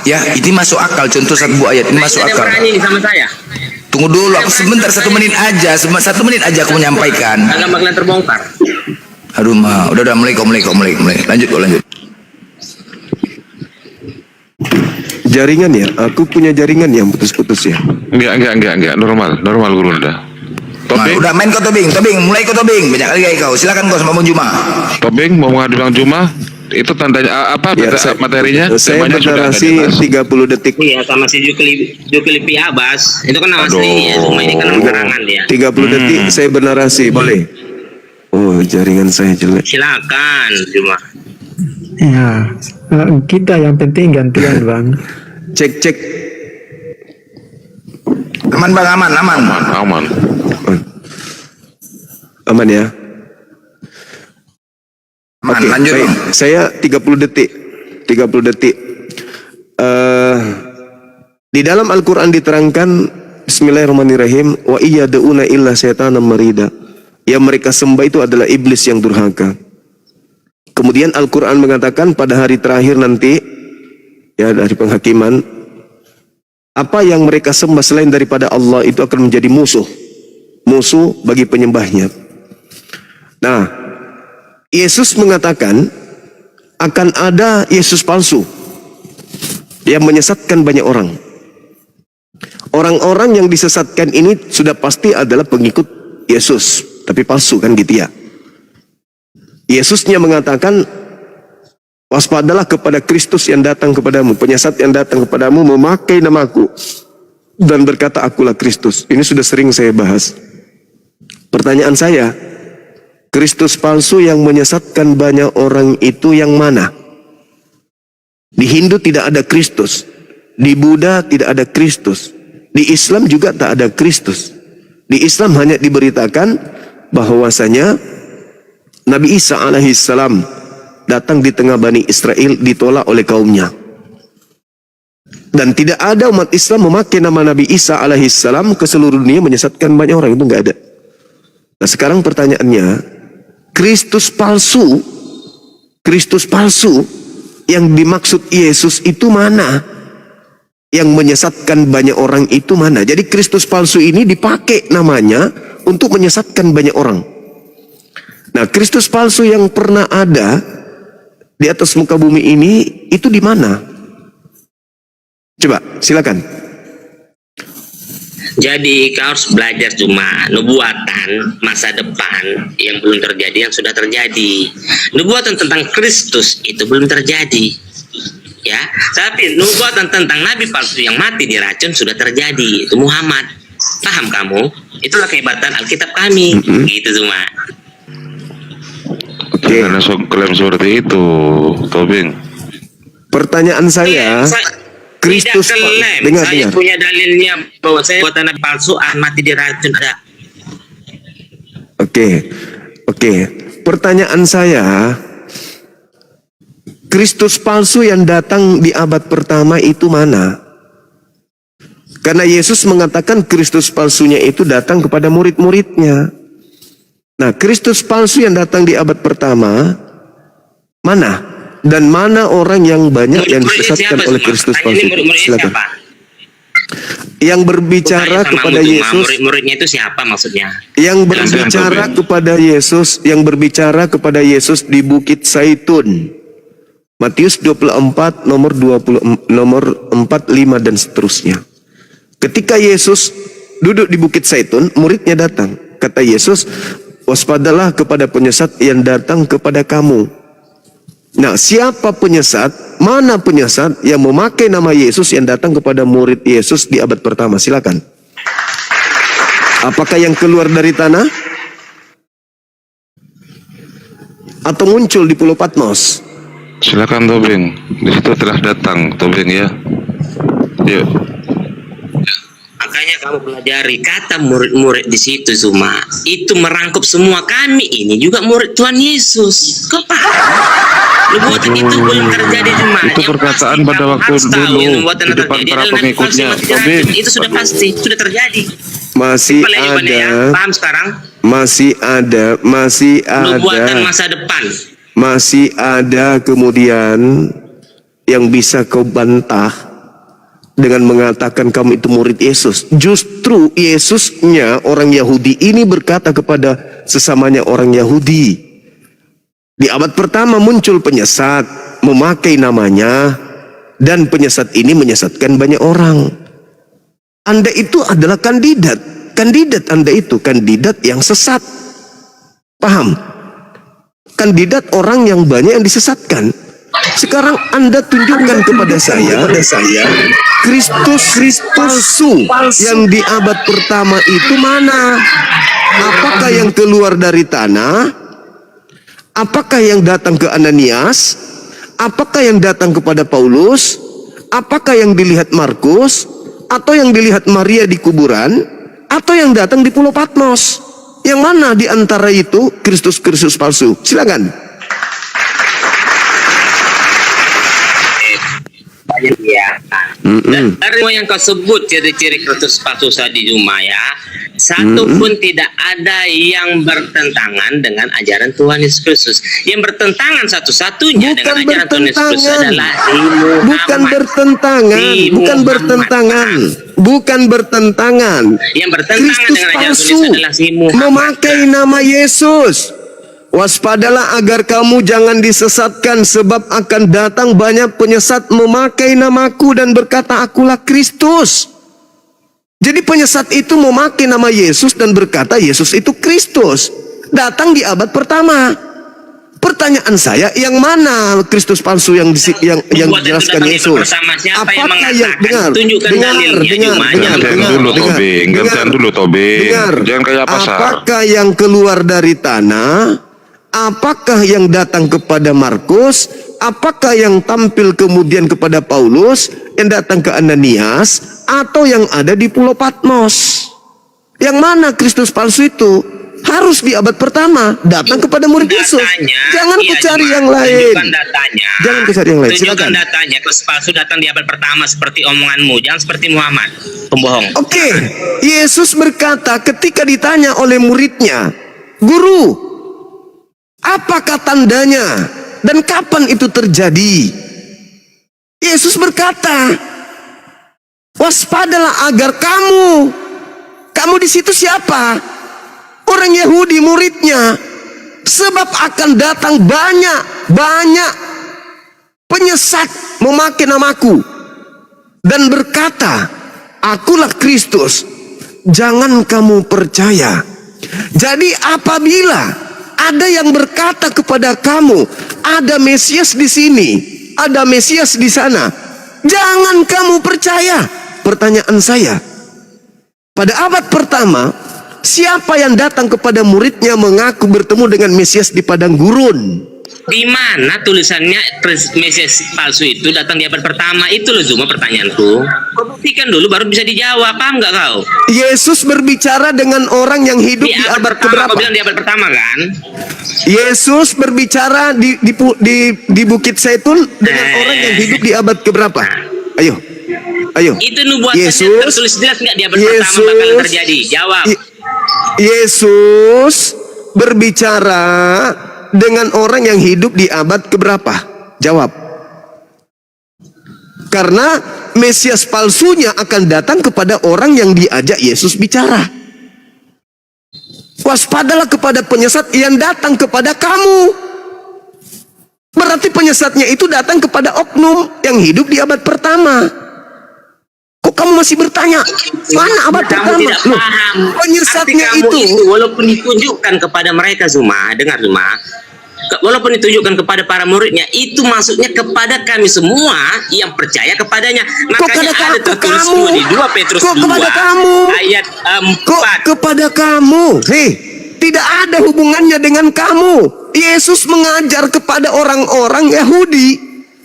Ya, ini masuk akal. Contoh satu buah ayat ini masuk akal. sama saya. Tunggu dulu, aku sebentar 1 menit aja, 1 menit aja aku menyampaikan. Agak bakalan terbongkar. Aduh mah, udah mulai. Lanjut. Jaringan ya, aku punya jaringan yang putus-putus ya. Enggak, normal Gurunda. Nah, udah main kau Tobing, mulai kau Tobing, banyak kali kau. Silakan kau sama Bang Juma. Tobing mau mengadu Bang Juma, itu tandanya apa materinya? Saya Temanya sudah ada bernarasi di atas. 30 detik. Iya, sama si Juklipi Abbas. Itu kan nama aslinya, cuma ini kan nama karangan dia. 30 detik saya bernarasi, boleh? Oh, jaringan saya jelek. Silakan, Juma. Ya, kita yang penting gantian bang. Cek. Aman Bang, aman. Aman ya? Aman, Oke, lanjut baik. Bang. Saya 30 detik. Di dalam Al-Quran diterangkan, Bismillahirrahmanirrahim, wa iyada'una illa syaitanam marida. Yang mereka sembah itu adalah iblis yang durhaka. Kemudian Al-Quran mengatakan pada hari terakhir nanti, ya dari penghakiman, apa yang mereka sembah selain daripada Allah itu akan menjadi musuh bagi penyembahnya. Nah, Yesus mengatakan akan ada Yesus palsu yang menyesatkan banyak orang. Orang-orang yang disesatkan ini sudah pasti adalah pengikut Yesus, tapi palsu kan gitu ya. Yesusnya mengatakan, waspadalah kepada Kristus yang datang kepadamu, penyesat yang datang kepadamu memakai namaku dan berkata akulah Kristus. Ini sudah sering saya bahas. Pertanyaan saya, Kristus palsu yang menyesatkan banyak orang itu yang mana? Di Hindu tidak ada Kristus, di Buddha tidak ada Kristus, di Islam juga tak ada Kristus. Di Islam hanya diberitakan bahwasanya Nabi Isa alaihissalam datang di tengah Bani Israel, ditolak oleh kaumnya. Dan tidak ada umat Islam memakai nama Nabi Isa alaihissalam ke seluruh dunia menyesatkan banyak orang, itu nggak ada. Nah sekarang pertanyaannya, Kristus palsu yang dimaksud Yesus itu mana? Yang menyesatkan banyak orang itu mana? Jadi Kristus palsu ini dipakai namanya untuk menyesatkan banyak orang. Nah, Kristus palsu yang pernah ada di atas muka bumi ini itu di mana? Coba, silakan. Jadi kau harus belajar cuma nubuatan masa depan yang belum terjadi, yang sudah terjadi. Nubuatan tentang Kristus itu belum terjadi. Ya, tapi nubuatan tentang nabi palsu yang mati diracun sudah terjadi. Itu Muhammad. Paham kamu? Itulah kehebatan Alkitab kami. Gitu cuma. Jangan langsung klaim seperti itu, Tobing. Pertanyaan saya, Kristus tidak klaim. dengar. Saya punya dalilnya bahwa saya buatan nabi palsu mati diracun ada. Oke. Pertanyaan saya, Kristus palsu yang datang di abad pertama itu mana? Karena Yesus mengatakan Kristus palsunya itu datang kepada murid-muridnya. Nah, Kristus palsu yang datang di abad pertama mana? Dan mana orang yang banyak yang disesatkan oleh Kristus palsu? Silakan. Yang berbicara kepada Yesus, murid-muridnya itu siapa maksudnya? Yang berbicara kepada Yesus di Bukit Zaitun. Matius 24 nomor 45 dan seterusnya. Ketika Yesus duduk di Bukit Zaitun, muridnya datang. Kata Yesus, waspadalah kepada penyesat yang datang kepada kamu. Nah, siapa penyesat? Mana penyesat yang memakai nama Yesus yang datang kepada murid Yesus di abad pertama? Silakan. Apakah yang keluar dari tanah? atau muncul di Pulau Patmos? Silakan Tobing. Di situ telah datang Tobing ya. Yuk. Makanya kamu pelajari kata murid-murid di situ Zuma itu merangkup semua kami ini juga murid Tuhan Yesus. Kau paham? Nubuatan itu belum terjadi Zuma. Itu Yang perkataan pasti pada kamu waktu harus tahu dulu yang nubuatan di depan terjadi para adalah Nabi pengikutnya. palsu Masih Tobing. itu sudah pasti, sudah terjadi. Masih Pelajari ya, ada, paham sekarang? masih Nubuatan ada, masa depan. masih ada kemudian yang bisa kau bantah dengan mengatakan kamu itu murid Yesus. Justru Yesusnya orang Yahudi ini berkata kepada sesamanya orang Yahudi. Di abad pertama muncul penyesat, memakai namanya, dan penyesat ini menyesatkan banyak orang. Anda itu adalah kandidat Anda itu kandidat yang sesat. Paham? Kandidat orang yang banyak yang disesatkan. Sekarang Anda tunjukkan kepada saya Kristus palsu yang di abad pertama itu mana? Apakah yang keluar dari tanah? Apakah yang datang ke Ananias? Apakah yang datang kepada Paulus? Apakah yang dilihat Markus? Atau yang dilihat Maria di kuburan? Atau yang datang di Pulau Patmos? Yang mana di antara itu Kristus palsu? Silakan. Banyak ya. Dan dari semua yang kau sebut ciri-ciri Kristus palsu tadi Zuma ya, satu pun tidak ada yang bertentangan dengan ajaran Tuhan Yesus Kristus. Yang bertentangan satu-satunya dengan ajaran Tuhan Yesus Kristus adalah Bukan bertentangan. Yang bertentangan Kristus dengan ajaran Tuhan palsu Yesus adalah si Muhammad. memakai nama Yesus. Waspadalah agar kamu jangan disesatkan, sebab akan datang banyak penyesat memakai namaku dan berkata akulah Kristus. Jadi penyesat itu memakai nama Yesus dan berkata Yesus itu Kristus. Datang di abad pertama. Pertanyaan saya, yang mana Kristus palsu yang dijelaskan Yesus? Apakah yang dengar? Gantian dulu Tobing. Jangan kayak pasar. Apakah yang keluar dari tanah? Apakah yang datang kepada Markus? Apakah yang tampil kemudian kepada Paulus, yang datang ke Ananias, atau yang ada di Pulau Patmos? Yang mana Kristus palsu itu? Harus di abad pertama datang kepada murid Yesus. Jangan ku cari yang lain. Jangan ku cari yang lain. Silakan. Datanya Kristus palsu datang di abad pertama seperti omonganmu. Jangan seperti Muhammad, pembohong. Oke, Yesus berkata ketika ditanya oleh muridnya, Guru, apakah tandanya dan kapan itu terjadi? Yesus berkata, waspadalah agar kamu di situ siapa? Orang Yahudi muridnya. Sebab akan datang banyak penyesat memakai namaku dan berkata, akulah Kristus. Jangan kamu percaya. Jadi apabila ada yang berkata kepada kamu, ada Mesias di sini, ada Mesias di sana, jangan kamu percaya. Pertanyaan saya, pada abad pertama, siapa yang datang kepada muridnya mengaku bertemu dengan Mesias di padang gurun? Di mana tulisannya Mesias palsu itu datang di abad pertama? Itu loh Zuma pertanyaanku. Kau buktikan dulu baru bisa dijawab. Paham nggak kau? Yesus berbicara dengan orang yang hidup di abad keberapa? Kau bilang di abad pertama kan? Yesus berbicara di Bukit Zaitun dengan orang yang hidup di abad keberapa? Ayo. Itu nubuatannya tertulis jelas nggak di abad pertama bakal terjadi? Jawab. Yesus berbicara dengan orang yang hidup di abad keberapa? Jawab. Karena Mesias palsunya akan datang kepada orang yang diajak Yesus bicara. Waspadalah kepada penyesat yang datang kepada kamu. Berarti penyesatnya itu datang kepada oknum yang hidup di abad pertama. Kok kamu masih bertanya, mana abad pertama? Tidak paham. Penyesatnya itu walaupun ditunjukkan kepada mereka Zuma, dengar Zuma, walaupun ditunjukkan kepada para muridnya, itu maksudnya kepada kami semua yang percaya kepadanya. Makanya ada tertulis di 2 Petrus 2 ayat 4. Kepada kamu. Hei, tidak ada hubungannya dengan kamu. Yesus mengajar kepada orang-orang Yahudi,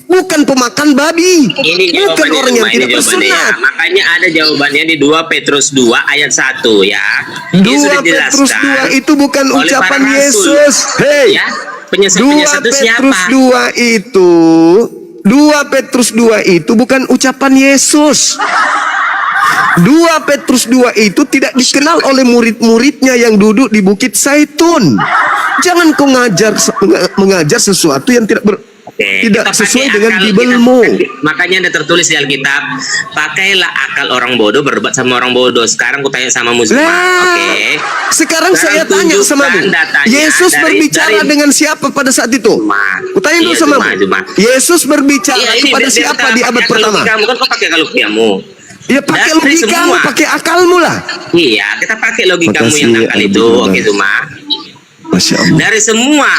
bukan pemakan babi, Ini bukan jawabannya, orang yang Cuma, tidak ini jawabannya ya. bersunat. Makanya ada jawabannya di 2 Petrus 2 ayat 1 ya. Ini 2 sudah Petrus dijelaskan 2 itu bukan oleh ucapan para rasul. Yesus. Hei, Ya, 2 penyesat-penyesat itu Petrus siapa? 2 itu 2 Petrus 2 itu bukan ucapan Yesus. 2 Petrus 2 itu tidak dikenal oleh murid-muridnya yang duduk di Bukit Zaitun. Jangan kau mengajar sesuatu yang tidak Kita sesuai pakai dengan akal, Bibelmu. Makanya ada tertulis di Alkitab, pakailah akal orang bodoh berdebat sama orang bodoh. Sekarang aku tanya sama Muslim. Oke. Sekarang saya Sekarang tanya sama tunjukkan datanya Yesus berbicara dengan siapa pada saat itu? Kutanya dulu sama Yesus berbicara kepada siapa di abad pertama? Kamu kan kau pakai logikamu. Ya pakai Dari logikamu, semua. pakai akalmu lah. Iya, kita pakai logikamu Makasih, yang dangkal itu. Alhamdulillah. Oke, Zuma. Masya Allah. Dari semua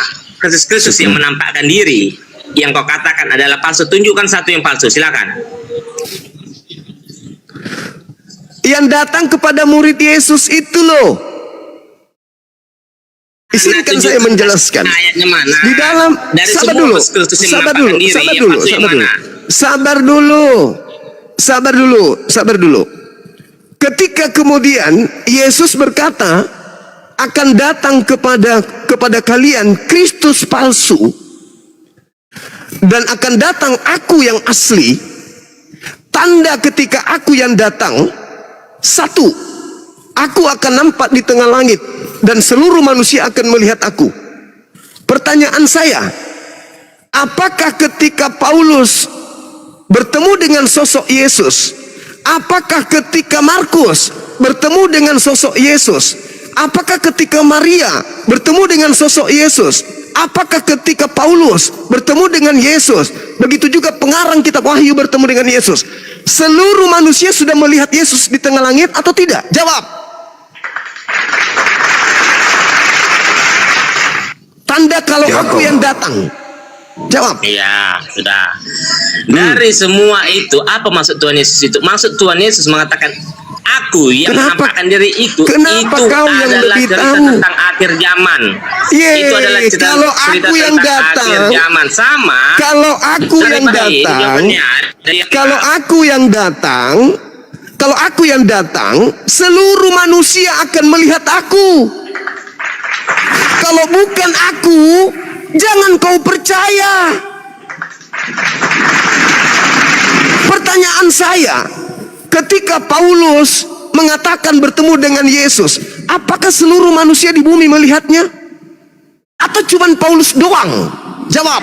Kristus yang menampakkan diri, yang kau katakan adalah palsu, tunjukkan satu yang palsu. Silakan. Yang datang kepada murid Yesus itu loh. Izinkan saya menjelaskan. Ayatnya mana? Di dalam Dari sabar semua dulu, Kristus yang sabar menampakkan dulu, diri, sabar yang dulu, palsu yang sabar dulu, mana? sabar dulu, sabar dulu, sabar dulu. Ketika kemudian Yesus berkata akan datang kepada kalian Kristus palsu dan akan datang aku yang asli. Tanda ketika aku yang datang, satu, aku akan nampak di tengah langit dan seluruh manusia akan melihat aku. Pertanyaan saya, apakah ketika Paulus bertemu dengan sosok Yesus, apakah ketika Markus bertemu dengan sosok Yesus, apakah ketika Maria bertemu dengan sosok Yesus, apakah ketika Paulus bertemu dengan Yesus, begitu juga pengarang kitab Wahyu bertemu dengan Yesus, seluruh manusia sudah melihat Yesus di tengah langit atau tidak? Jawab. Tanda kalau aku yang datang. Jawab. Iya, sudah. Dari semua itu, apa maksud Tuhan Yesus itu? Maksud Tuhan Yesus mengatakan, aku yang menampakkan diri itu kau yang adalah lebih cerita tahu tentang akhir zaman. Yeay, Itu adalah cerita, kalau cerita aku yang tentang datang, akhir zaman. Sama. Kalau aku yang daripada ini datang, jawabannya ada yang kalau aku yang datang, kalau aku yang datang, seluruh manusia akan melihat aku. Kalau bukan aku, jangan kau percaya. Pertanyaan saya, ketika Paulus mengatakan bertemu dengan Yesus, apakah seluruh manusia di bumi melihatnya? Atau cuma Paulus doang? Jawab.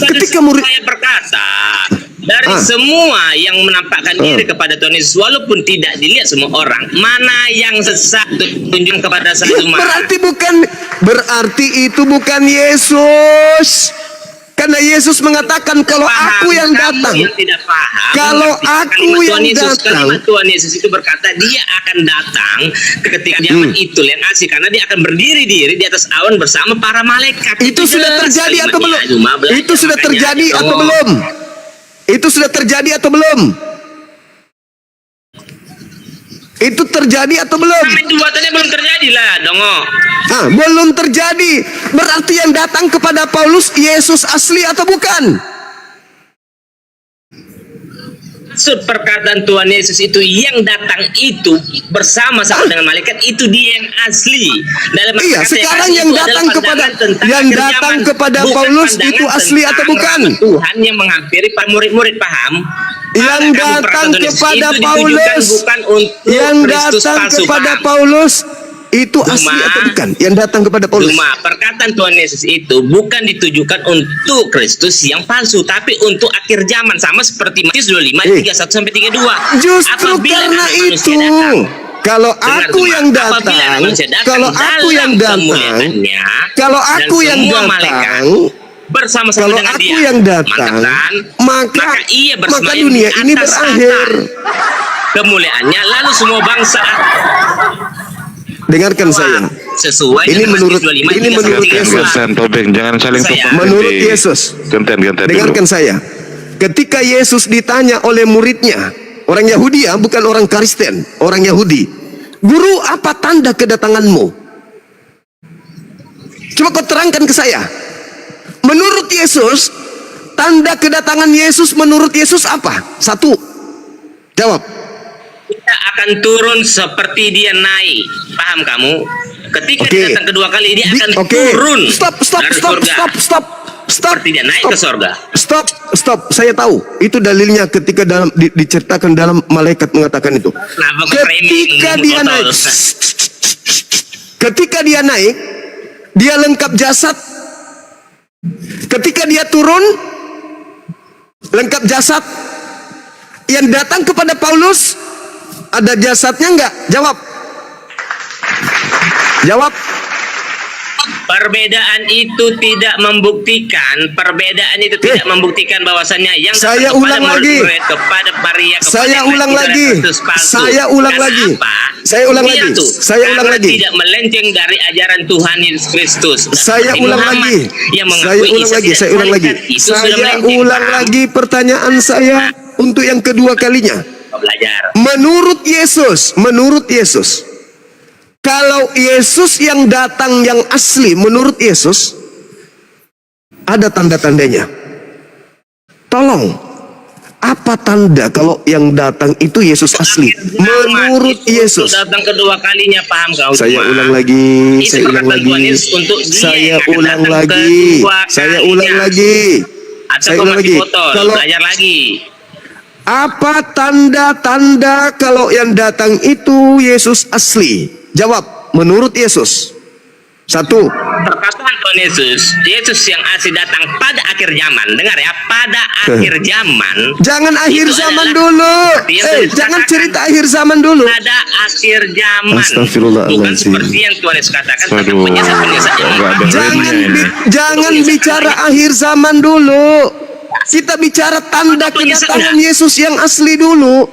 ketika murid saya berkata, dari semua yang menampakkan diri kepada Tuhan Yesus, walaupun tidak dilihat semua orang, mana yang sesat tunjuk kepada saya semua. Berarti itu bukan Yesus. Karena Yesus mengatakan kalau aku yang datang, kalau aku yang datang, kalimat Tuhan Yesus itu berkata dia akan datang ketika zaman itu lihat asik, karena dia akan berdiri-diri di atas awan bersama para malaikat. Itu sudah terjadi atau belum? Itu sudah terjadi atau belum? Itu sudah terjadi atau belum? Itu terjadi atau belum? Nubuatannya belum terjadi lah, dongo. Belum terjadi. Berarti yang datang kepada Paulus Yesus asli atau bukan? Maksud perkataan Tuhan Yesus itu yang datang itu bersama-sama dengan malaikat itu dia yang asli. Dalam iya, sekarang yang datang kepada Paulus itu asli atau bukan? Tuhan yang menghampiri para murid-murid, paham? Yang datang kepada Paulus, yang datang kepada Paulus itu asli atau bukan? Yang datang kepada Paulus. Cuma perkataan Tuhan Yesus itu bukan ditujukan untuk Kristus yang palsu, tapi untuk akhir zaman, sama seperti Matius 25 31 sampai 32. Justru karena itu, kalau aku yang datang, kalau aku yang datang, kalau aku yang datang, bersama-sama dengan dia, yang datang, maka dunia ini berakhir. Kemuliaannya lalu semua bangsa. Dengarkan saya. Sesuai ini menurut Yesus. Jangan saling menurut Yesus. Dengarkan saya. Ketika Yesus ditanya oleh muridnya, orang Yahudi ya, bukan orang Kristen, orang Yahudi. Guru, apa tanda kedatanganmu? Coba kau terangkan ke saya. Menurut Yesus, tanda kedatangan Yesus menurut Yesus apa? Satu. Jawab. Dia akan turun seperti dia naik. Paham kamu? Ketika dia datang kedua kali, dia akan turun dari surga. Seperti dia naik ke surga. Stop. Saya tahu. Itu dalilnya ketika dalam diceritakan dalam malaikat mengatakan itu. Ketika dia naik, dia lengkap jasad. Ketika dia turun, lengkap jasad. Yang datang kepada Paulus, ada jasadnya enggak? Jawab. Perbedaan itu tidak membuktikan. Bahwasannya yang saya ulang lagi. Kepada Maria, Saya ulang lagi. Tidak melenceng dari ajaran Tuhan Yesus Kristus. Saya ulang lagi pertanyaan saya untuk yang kedua kalinya. Belajar. Menurut Yesus, kalau Yesus yang datang yang asli, menurut Yesus ada tanda-tandanya. Tolong, apa tanda kalau yang datang itu Yesus asli? Menurut Yesus. Datang kedua kalinya, paham kau? Saya ulang lagi. Kalau belajar lagi. Apa tanda-tanda kalau yang datang itu Yesus asli? Jawab, menurut Yesus. Satu. Perkataan Tuhan Yesus yang asli datang pada akhir zaman. Dengar ya, pada akhir zaman. Jangan akhir zaman dulu. Jangan cerita akhir zaman dulu. Pada akhir zaman. Astagfirullahaladzim. Bukan seperti yang Tuhan Yesus katakan tentang penyesat-penyesat yang Jangan bicara akhir zaman dulu. Kita bicara tanda kedatangan Yesus yang asli dulu.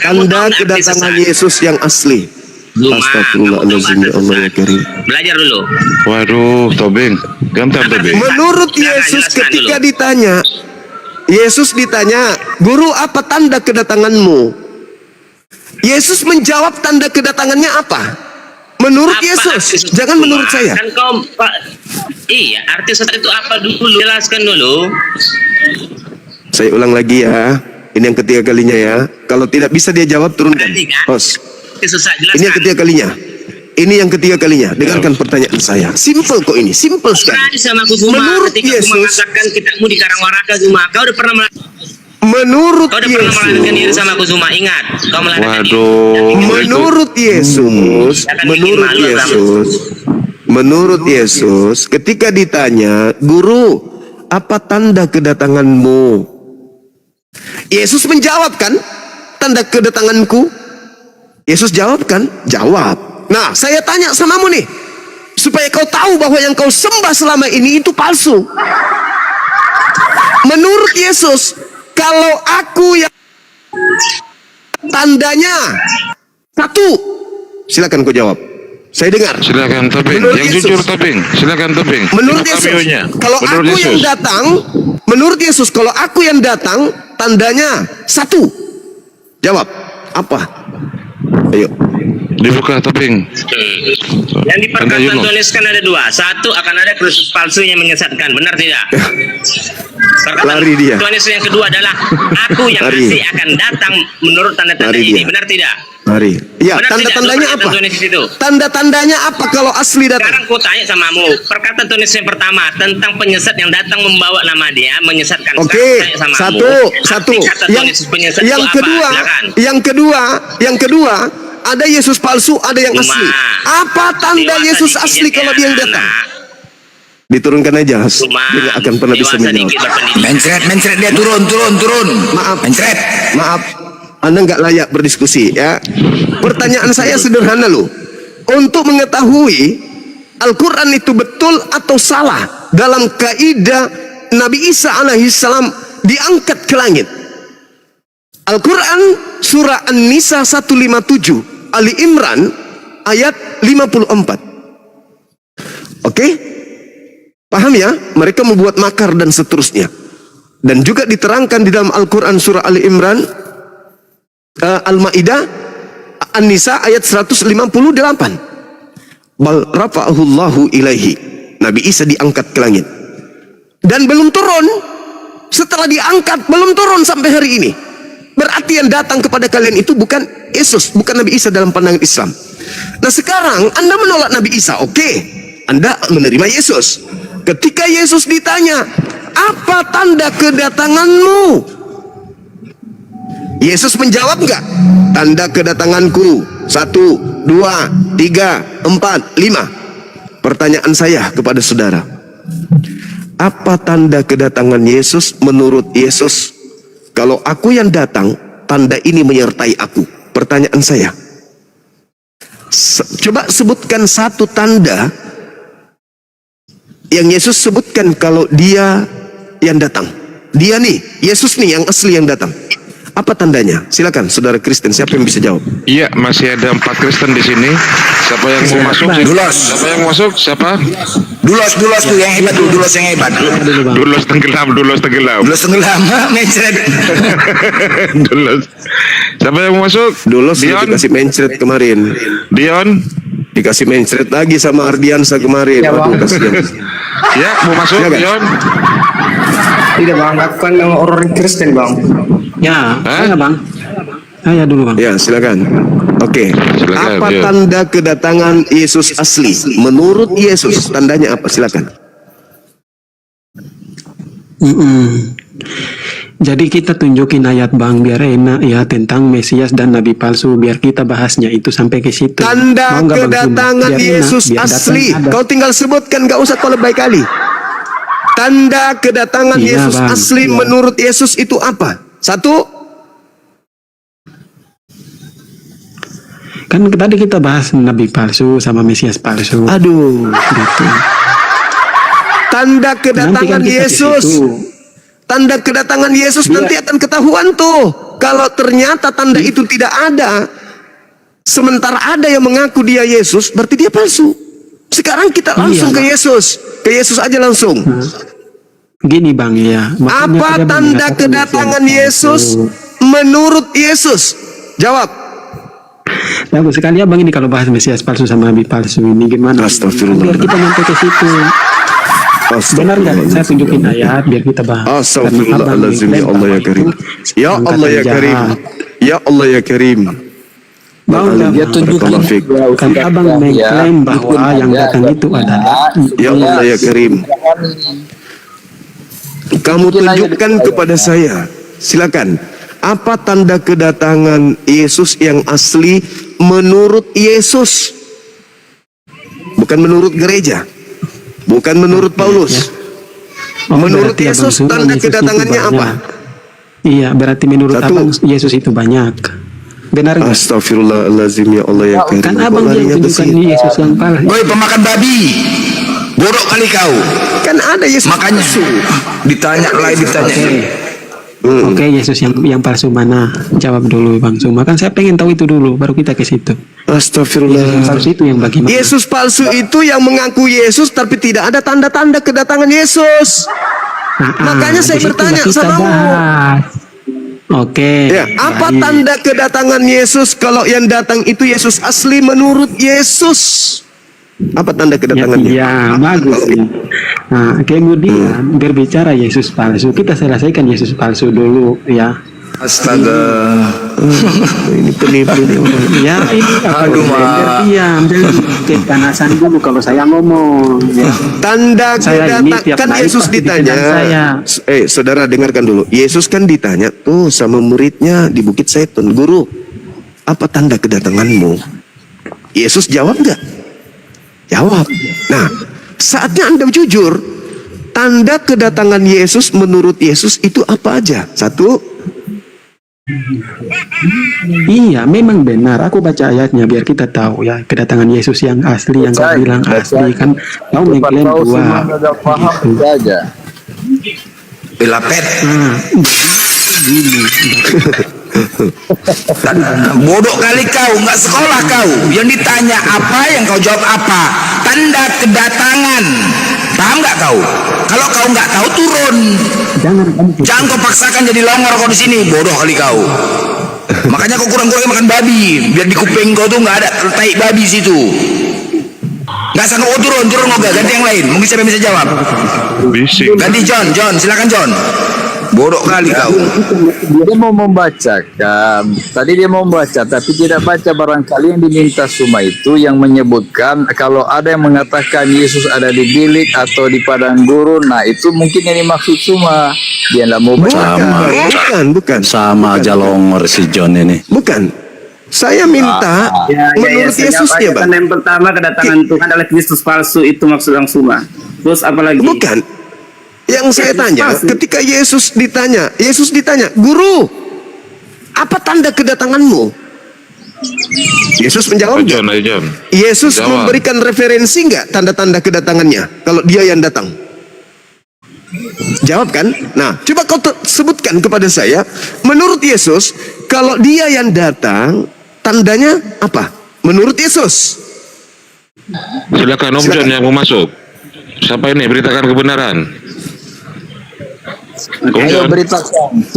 Tanda kedatangan Yesus yang asli. Astagfirullahaladzim, ya Allah ya Karim. Belajar dulu. Waduh, Tobing. Gantar Tobing. Menurut Yesus ketika ditanya, Guru, apa tanda kedatanganmu? Yesus menjawab tanda kedatangannya apa? Menurut Yesus, jangan menurut saya. Kan kau, iya, arti sesat itu apa dulu? Jelaskan dulu. Saya ulang lagi ya. Ini yang ketiga kalinya ya. Kalau tidak bisa dia jawab, turunkan. Host. Ini yang ketiga kalinya. Dengarkan pertanyaan saya. Simple kok ini. Simple sekali. Menurut Yesus, kitabmu di Karangwaraka Zuma. Kau udah pernah menurut diri sama aku Zuma. Ingat, kau meladakan Menurut Yesus, ketika ditanya, Guru, apa tanda kedatanganmu? Yesus menjawab kan, tanda kedatanganku. Yesus jawab kan? Jawab. Nah, saya tanya samamu nih, supaya kau tahu bahwa yang kau sembah selama ini itu palsu. Menurut Yesus, kalau aku yang tandanya satu, silakan kau jawab. Saya dengar. Silakan Tobing. Yang jujur Tobing. Silakan Tobing. Menurut Yesus, kalau aku yang datang, menurut Yesus, kalau aku yang datang, tandanya satu. Jawab. Apa? Ayo. Dibuka Tobing. Yang di perkataan tulis kan ada dua. Satu, akan ada Kristus palsu yang menyesatkan. Benar tidak? Lari dia. Tuhan Yesus yang kedua adalah aku yang asli akan datang menurut tanda-tanda ini. Benar tidak? Mari. Ya, tanda-tandanya apa? Tanda-tandanya apa kalau asli datang? Sekarang aku tanya samamu. Perkataan Tuhan Yesus yang pertama tentang penyesat yang datang membawa nama dia menyesatkan. Oke, satu. Yang kedua, ada Yesus palsu, ada yang asli. Apa tanda Yesus asli kalau dia yang datang? Diturunkan aja, dia nggak akan pernah bisa menjawab. Mencret dia turun. Maaf, Anda nggak layak berdiskusi ya. Pertanyaan saya sederhana loh. Untuk mengetahui Al-Quran itu betul atau salah dalam kaidah Nabi Isa alaihissalam diangkat ke langit. Al-Quran surah An-Nisa 157, Ali Imran ayat 54. Oke? Paham ya? Mereka membuat makar dan seterusnya. Dan juga diterangkan di dalam Al-Quran surah Ali Imran, Al-Ma'idah, An-Nisa ayat 158. Bal rafa'ahullahu ilaihi. Nabi Isa diangkat ke langit. Dan belum turun. Setelah diangkat belum turun sampai hari ini. Berarti yang datang kepada kalian itu bukan Yesus, bukan Nabi Isa dalam pandangan Islam. Nah sekarang Anda menolak Nabi Isa, oke. Anda menerima Yesus. Ketika Yesus ditanya, apa tanda kedatanganmu? Yesus menjawab enggak? Tanda kedatanganku 1, 2, 3, 4, 5. Pertanyaan saya kepada saudara, apa tanda kedatangan Yesus menurut Yesus? Kalau aku yang datang, tanda ini menyertai aku. Pertanyaan saya, coba sebutkan satu tanda yang Yesus sebutkan kalau dia yang datang. Dia nih, Yesus nih yang asli yang datang. Apa tandanya? Silakan, saudara Kristen. Siapa yang bisa jawab? Iya, masih ada 4 Kristen di sini. Siapa yang mau masuk? Dulos. Siapa yang mau masuk? Siapa? Dulos tuh yang hebat tuh, Dulos yang hebat. Dulos tenggelam. Dulos tenggelam, mencret. Dulos. Siapa yang mau masuk? Dulos Dion. dikasih mencret kemarin. Dion. Dikasih mencret lagi sama Ardiansa kemarin. Waduh, kasihan. Ya, mau masuk Silakan. Dion. Tidak bang, aku kan orang Kristen bang. Ya, Hah? saya bang. Saya dulu bang. Ya, silakan. Oke. Silakan, Apa ya. tanda kedatangan Yesus asli? Menurut Yesus, tandanya apa? Silakan. Jadi kita tunjukin ayat bang biar enak ya tentang Mesias dan Nabi palsu, biar kita bahasnya itu sampai ke situ. Tanda Mau nggak, Bang Juma? kedatangan Biar enak, Yesus biar datang asli. ada. Kau tinggal sebutkan, gak usah kau lebay kali. Tanda kedatangan Iya, Yesus Bang. asli Iya. menurut Yesus itu apa? 1. Kan tadi kita bahas Nabi palsu sama Mesias palsu. Aduh. Gitu. Tanda Nanti kedatangan kan kita ke Yesus. situ. Tanda kedatangan Yesus Iya. nanti akan ketahuan tuh. Kalau ternyata tanda itu tidak ada, sementara ada yang mengaku dia Yesus, berarti dia palsu. Sekarang kita langsung Iya, ke Bang. Yesus. Ke Yesus aja langsung. Gini bang ya. makanya Apa ada tanda mengatakan kedatangan Mesias Yesus palsu. menurut Yesus? Jawab. Bagus sekali ya bang ini kalau bahas Mesias palsu sama Nabi palsu ini gimana? Astagfirullah. Biar kita nyampe ke situ. Benar nggak? Saya tunjukin ayat biar kita bahas. Astagfirullahaladzim, ya Allah ya Karim. Ya Allah ya Karim. Ya Allah ya Karim. Mau nggak? Dia tunjukin Kan abang mengklaim bahwa yang datang itu adalah Ya Allah ya Karim. Kamu tunjukkan kepada saya. Silakan. Apa tanda kedatangan Yesus yang asli menurut Yesus? Bukan menurut gereja. Bukan menurut Paulus. Menurut berarti Yesus Abang Suma, tanda Yesus itu kedatangannya apa? banyak. Iya, berarti menurut 1. abang Yesus itu banyak. Benar nggak? Astagfirullahaladzim, ya Allah ya Karim. Kan abang yang Larinya ke tunjukkan situ. Yesus yang palsu. Woi pemakan babi, bodoh kali kau. Kan ada Yesus Makanya palsu. ditanya lagi ditanya. Oke, Yesus yang palsu mana? Jawab dulu Bang Suma. Kan saya pengen tahu itu dulu, baru kita ke situ. Astagfirullah. Yesus yang palsu itu yang bagaimana? Yesus palsu itu yang mengaku Yesus tapi tidak ada tanda-tanda kedatangan Yesus. Makanya saya di situ bertanya kita sama kamu. bahas. Oke. Ya, apa baik. tanda kedatangan Yesus kalau yang datang itu Yesus asli menurut Yesus? Apa tanda kedatangannya? Ya, bagus ya. Nah, kemudian berbicara Yesus palsu, kita selesaikan Yesus palsu dulu ya. Astaga. Ini penipu nih orang. Ya, ini Aduh, Mak. diam, jangan kepanasan dulu kalau saya ngomong. Ya. Tanda Saya ini kedatangan tiap kan naik Yesus pasti ditanya. dibilang saya. Saudara dengarkan dulu. Yesus kan ditanya tuh sama muridnya di Bukit Zaitun, "Guru, apa tanda kedatanganmu?" Yesus jawab enggak? Jawab. Nah, saatnya Anda jujur. Tanda kedatangan Yesus menurut Yesus itu apa aja? 1. Iya, memang benar. Aku baca ayatnya biar kita tahu ya kedatangan Yesus yang asli, yang kau bilang asli kan. Kau mengklaim 2. Gitu. Belapet. Gini. Bodoh kali kau, nggak sekolah kau. Yang ditanya apa, yang kau jawab apa. Tanda kedatangan. Paham nggak kau? Kalau kau nggak tahu turun. Jangan kau paksakan jadi longor kau di sini. Bodoh kali kau. Makanya kau kurang-kurangin makan babi. Biar di kuping kau tuh nggak ada tai babi situ. Nggak sanggup, oh turun nggak, ganti yang lain. Mungkin siapa yang bisa jawab? Bisik. Ganti John, silakan John. Bodoh kali kau. Dia mau membacakan, tadi dia mau membaca, tapi tidak baca. Barangkali yang diminta Suma itu yang menyebutkan kalau ada yang mengatakan Yesus ada di bilik atau di padang gurun. Nah itu mungkin yang dimaksud Suma. Dia tidak mau baca. Bukan. Sama aja longor si John ini. Bukan. Saya minta menurut Yesus dia, Bang. Yang pertama, kedatangan Tuhan adalah Kristus palsu, itu maksud Bang Suma. Terus apa lagi? Bukan. Yang saya tanya, ketika Yesus ditanya, "Guru, apa tanda kedatanganmu?" Yesus menjawab, John. Yesus Jawab. memberikan referensi nggak tanda-tanda kedatangannya kalau dia yang datang? Jawab kan? Nah, coba kau sebutkan kepada saya, menurut Yesus, kalau dia yang datang, tandanya apa? Menurut Yesus. Silakan Om John yang mau masuk. Siapa ini? Beritakan kebenaran. Om Ayo John.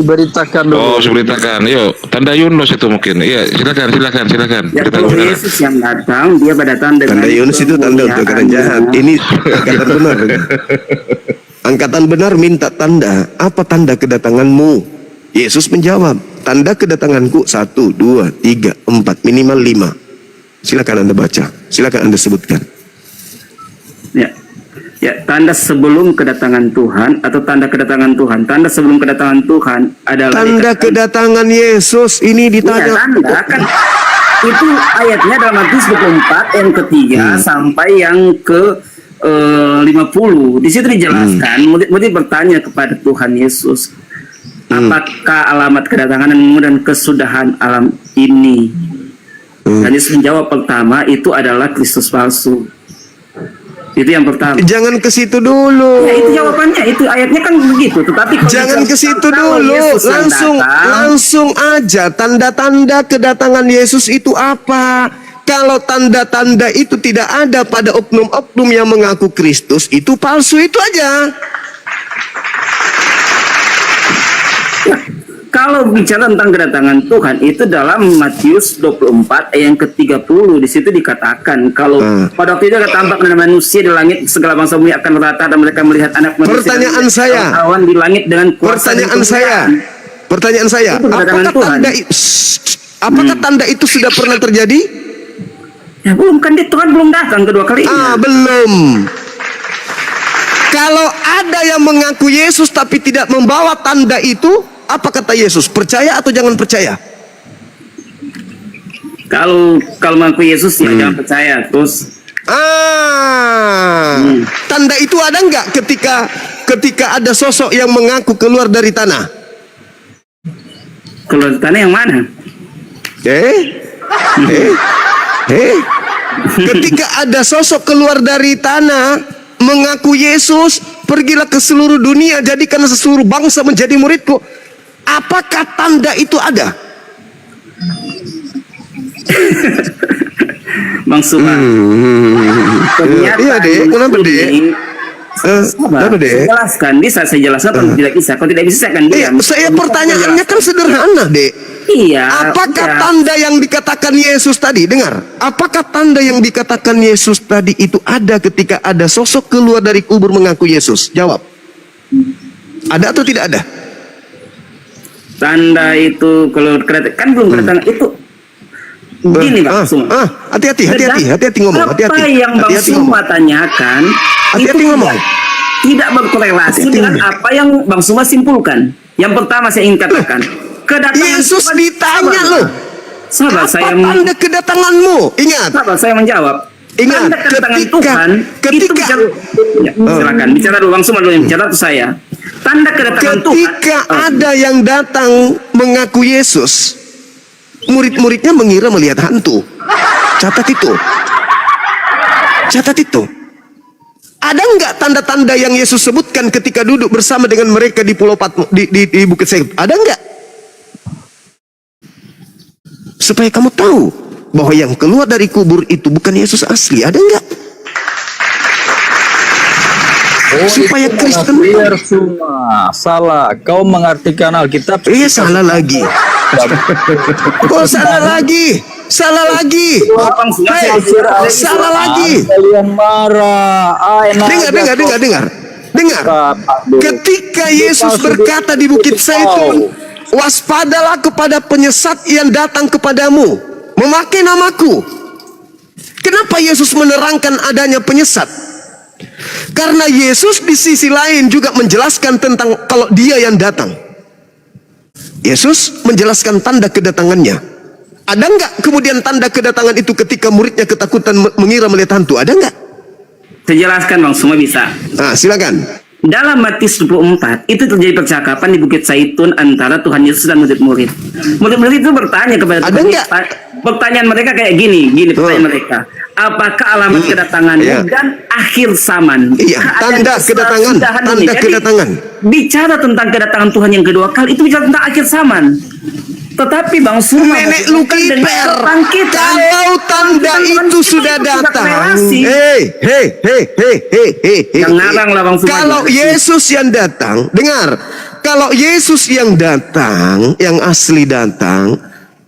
beritakan dulu. Oh, beritakan. Yuk, tanda Yunus itu mungkin. Iya, silakan. Ya, Beritakan kalau kebenaran. Yesus yang datang, dia berdatang dengan Tanda Yunus itu tanda untuk orang jahat. Ini angkatan benar. Angkatan benar minta tanda. Apa tanda kedatanganmu? Yesus menjawab, tanda kedatanganku 1, 2, 3, 4, minimal 5. Silakan Anda baca. Silakan Anda sebutkan. Ya, tanda sebelum kedatangan Tuhan atau tanda kedatangan Tuhan. Tanda sebelum kedatangan Tuhan adalah Tanda kedatangan Yesus ini ditanya. Iya, tanda kan itu ayatnya dalam Matius 24 yang ketiga sampai yang ke 50. Di situ dijelaskan, murid bertanya kepada Tuhan Yesus, apakah alamat kedatanganmu dan kesudahan alam ini? Dan Yesus menjawab, pertama itu adalah Kristus palsu. Itu yang pertama. Jangan ke situ dulu. Ya, itu jawabannya, itu ayatnya kan begitu. Tetapi Jangan ke situ dulu. Langsung aja tanda-tanda kedatangan Yesus itu apa? Kalau tanda-tanda itu tidak ada pada oknum-oknum yang mengaku Kristus, itu palsu, itu aja. Kalau bicara tentang kedatangan Tuhan itu dalam Matius 24 ayat yang ke-30, di situ dikatakan kalau pada waktu itu akan tampak manusia di langit, segala bangsa bumi akan rata dan mereka melihat anak manusia. Pertanyaan saya. Awan di langit dengan kuasa. Pertanyaan saya. Apakah tanda itu sudah pernah terjadi? Ya belum, kan Tuhan belum datang kedua kalinya. Belum. Kalau ada yang mengaku Yesus tapi tidak membawa tanda itu, apa kata Yesus? Percaya atau jangan percaya? Kalau mengaku Yesus ya jangan percaya. Terus tanda itu ada nggak ketika ada sosok yang mengaku keluar dari tanah? Keluar dari tanah yang mana? Ketika ada sosok keluar dari tanah mengaku Yesus, pergilah ke seluruh dunia, jadikan seluruh bangsa menjadi muridku. Apakah tanda itu ada? Bang Suma. Iya deh, kenapa deh? Kenapa deh? Jelaskan, bisa saya jelaskan atau tidak bisa? Kalau tidak bisa saya akan diam. Saya pertanyaannya kan sederhana, Dek. Iya. Apakah tanda yang dikatakan Yesus tadi, dengar? Apakah tanda yang dikatakan Yesus tadi itu ada ketika ada sosok keluar dari kubur mengaku Yesus? Jawab. Ada atau tidak ada? Tanda itu kalau kan belum kedatangan itu. Begini Bang Suma. Hati-hati ngomong. Apa yang Bang Suma tanyakan hati-hati ngomong. Tidak berkorelasi dengan apa yang Bang Suma simpulkan. Yang pertama saya ingin katakan, kedatangan Yesus ditanya loh. Sahabat saya tanda kedatanganmu. Ingat. Sahabat saya menjawab. Ingat, tanda kedatangan Tuhan itu bicara, silakan bicara dulu Bang Suma dulu yang bicara itu saya. Tanda kedatangan Tuhan. Ketika ada yang datang mengaku Yesus, murid-muridnya mengira melihat hantu. Catat itu. Ada nggak tanda-tanda yang Yesus sebutkan ketika duduk bersama dengan mereka di Pulau Patmos, di Bukit Sayur? Ada nggak? Supaya kamu tahu bahwa yang keluar dari kubur itu bukan Yesus asli. Ada nggak? Supaya Kristen biar semua salah. Kau mengartikan Alkitab. Salah lagi. Kok salah lagi? salah lagi. Hei, salah lagi. Kalian marah. Dengar. Ketika Yesus berkata di Bukit Zaitun, waspadalah kepada penyesat yang datang kepadamu, memakai namaku. Kenapa Yesus menerangkan adanya penyesat? Karena Yesus di sisi lain juga menjelaskan tentang kalau dia yang datang. Yesus menjelaskan tanda kedatangannya. Ada enggak kemudian tanda kedatangan itu ketika muridnya ketakutan mengira melihat hantu? Ada enggak? Saya jelaskan Bang, semua bisa. Nah, silakan. Dalam Matius 24 itu terjadi percakapan di Bukit Zaitun antara Tuhan Yesus dan murid-murid. Murid-murid itu bertanya kepada Ada Tuhan. enggak? Pertanyaan mereka kayak gini pertanyaan mereka. Apakah alamat kedatanganmu dan akhir zaman? Iya, tanda kedatangan, tanda kedatangan. Bicara tentang kedatangan Tuhan yang kedua kali itu bicara tentang akhir zaman. Tetapi Bang Suma Nenek Lukiper, kalau tanda itu sudah datang, yang ngarang lah Bang Suma. Kalau Yesus yang datang, dengar, kalau Yesus yang datang, yang asli datang,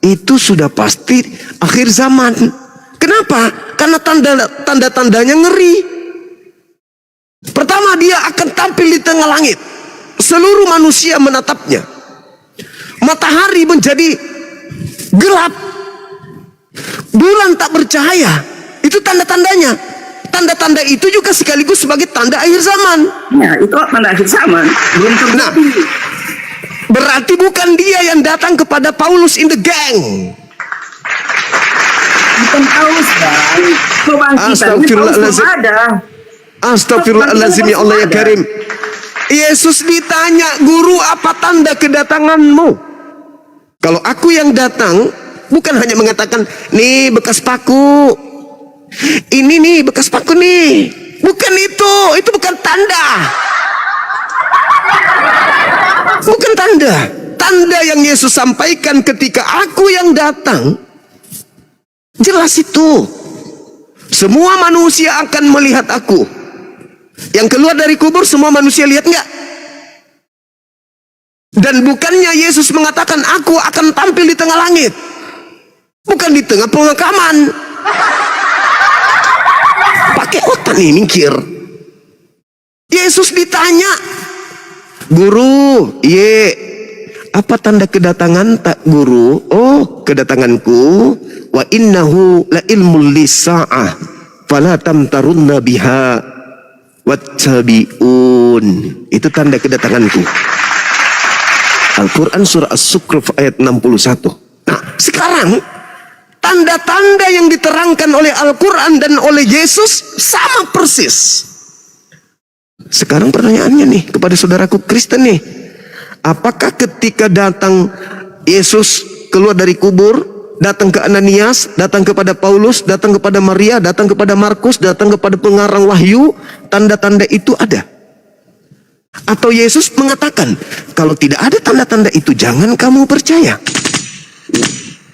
itu sudah pasti akhir zaman. Kenapa? Karena tanda-tandanya ngeri. Pertama, dia akan tampil di tengah langit. Seluruh manusia menatapnya. Matahari menjadi gelap. Bulan tak bercahaya. Itu tanda-tandanya. Tanda-tanda itu juga sekaligus sebagai tanda akhir zaman. Ya, itu tanda akhir zaman. Belum terjadi. Nah, berarti bukan dia yang datang kepada Paulus in the gang. Bukan Paulus, Bang. Astagfirullahaladzim. Astagfirullahaladzim, ya Allah ya Karim. Yesus ditanya, guru apa tanda kedatanganmu? Kalau aku yang datang, bukan hanya mengatakan, nih bekas paku, ini nih bekas paku nih. Bukan itu bukan tanda. Bukan tanda. Tanda yang Yesus sampaikan ketika aku yang datang, jelas itu. Semua manusia akan melihat aku. Yang keluar dari kubur semua manusia lihat enggak? Dan bukannya Yesus mengatakan aku akan tampil di tengah langit. Bukan di tengah pemakaman. Pakai otak nih mikir. Yesus ditanya, guru, apa tanda kedatangan tak guru? Oh, kedatanganku wa innahu la ilmul lisa'ah fala tamtarunna biha wattabi'un. Itu tanda kedatanganku. Al-Quran surah As-Sukruf ayat 61. Nah, sekarang tanda-tanda yang diterangkan oleh Al-Quran dan oleh Yesus sama persis. Sekarang pertanyaannya nih kepada saudaraku Kristen nih, apakah ketika datang Yesus keluar dari kubur, datang ke Ananias, datang kepada Paulus, datang kepada Maria, datang kepada Markus, datang kepada pengarang Wahyu, tanda-tanda itu ada? Atau Yesus mengatakan, kalau tidak ada tanda-tanda itu jangan kamu percaya,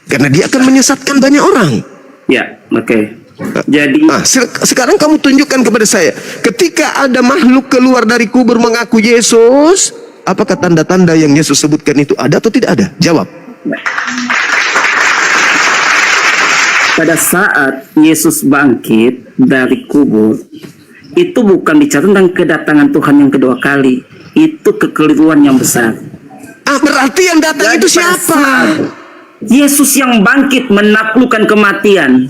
karena dia akan menyesatkan banyak orang. Ya, oke. Jadi sekarang kamu tunjukkan kepada saya, ketika ada makhluk keluar dari kubur mengaku Yesus, apakah tanda-tanda yang Yesus sebutkan itu ada atau tidak ada? Jawab. Pada saat Yesus bangkit dari kubur, itu bukan bicara tentang kedatangan Tuhan yang kedua kali. Itu kekeliruan yang besar. Berarti yang datang itu siapa? Yesus yang bangkit menaklukkan kematian.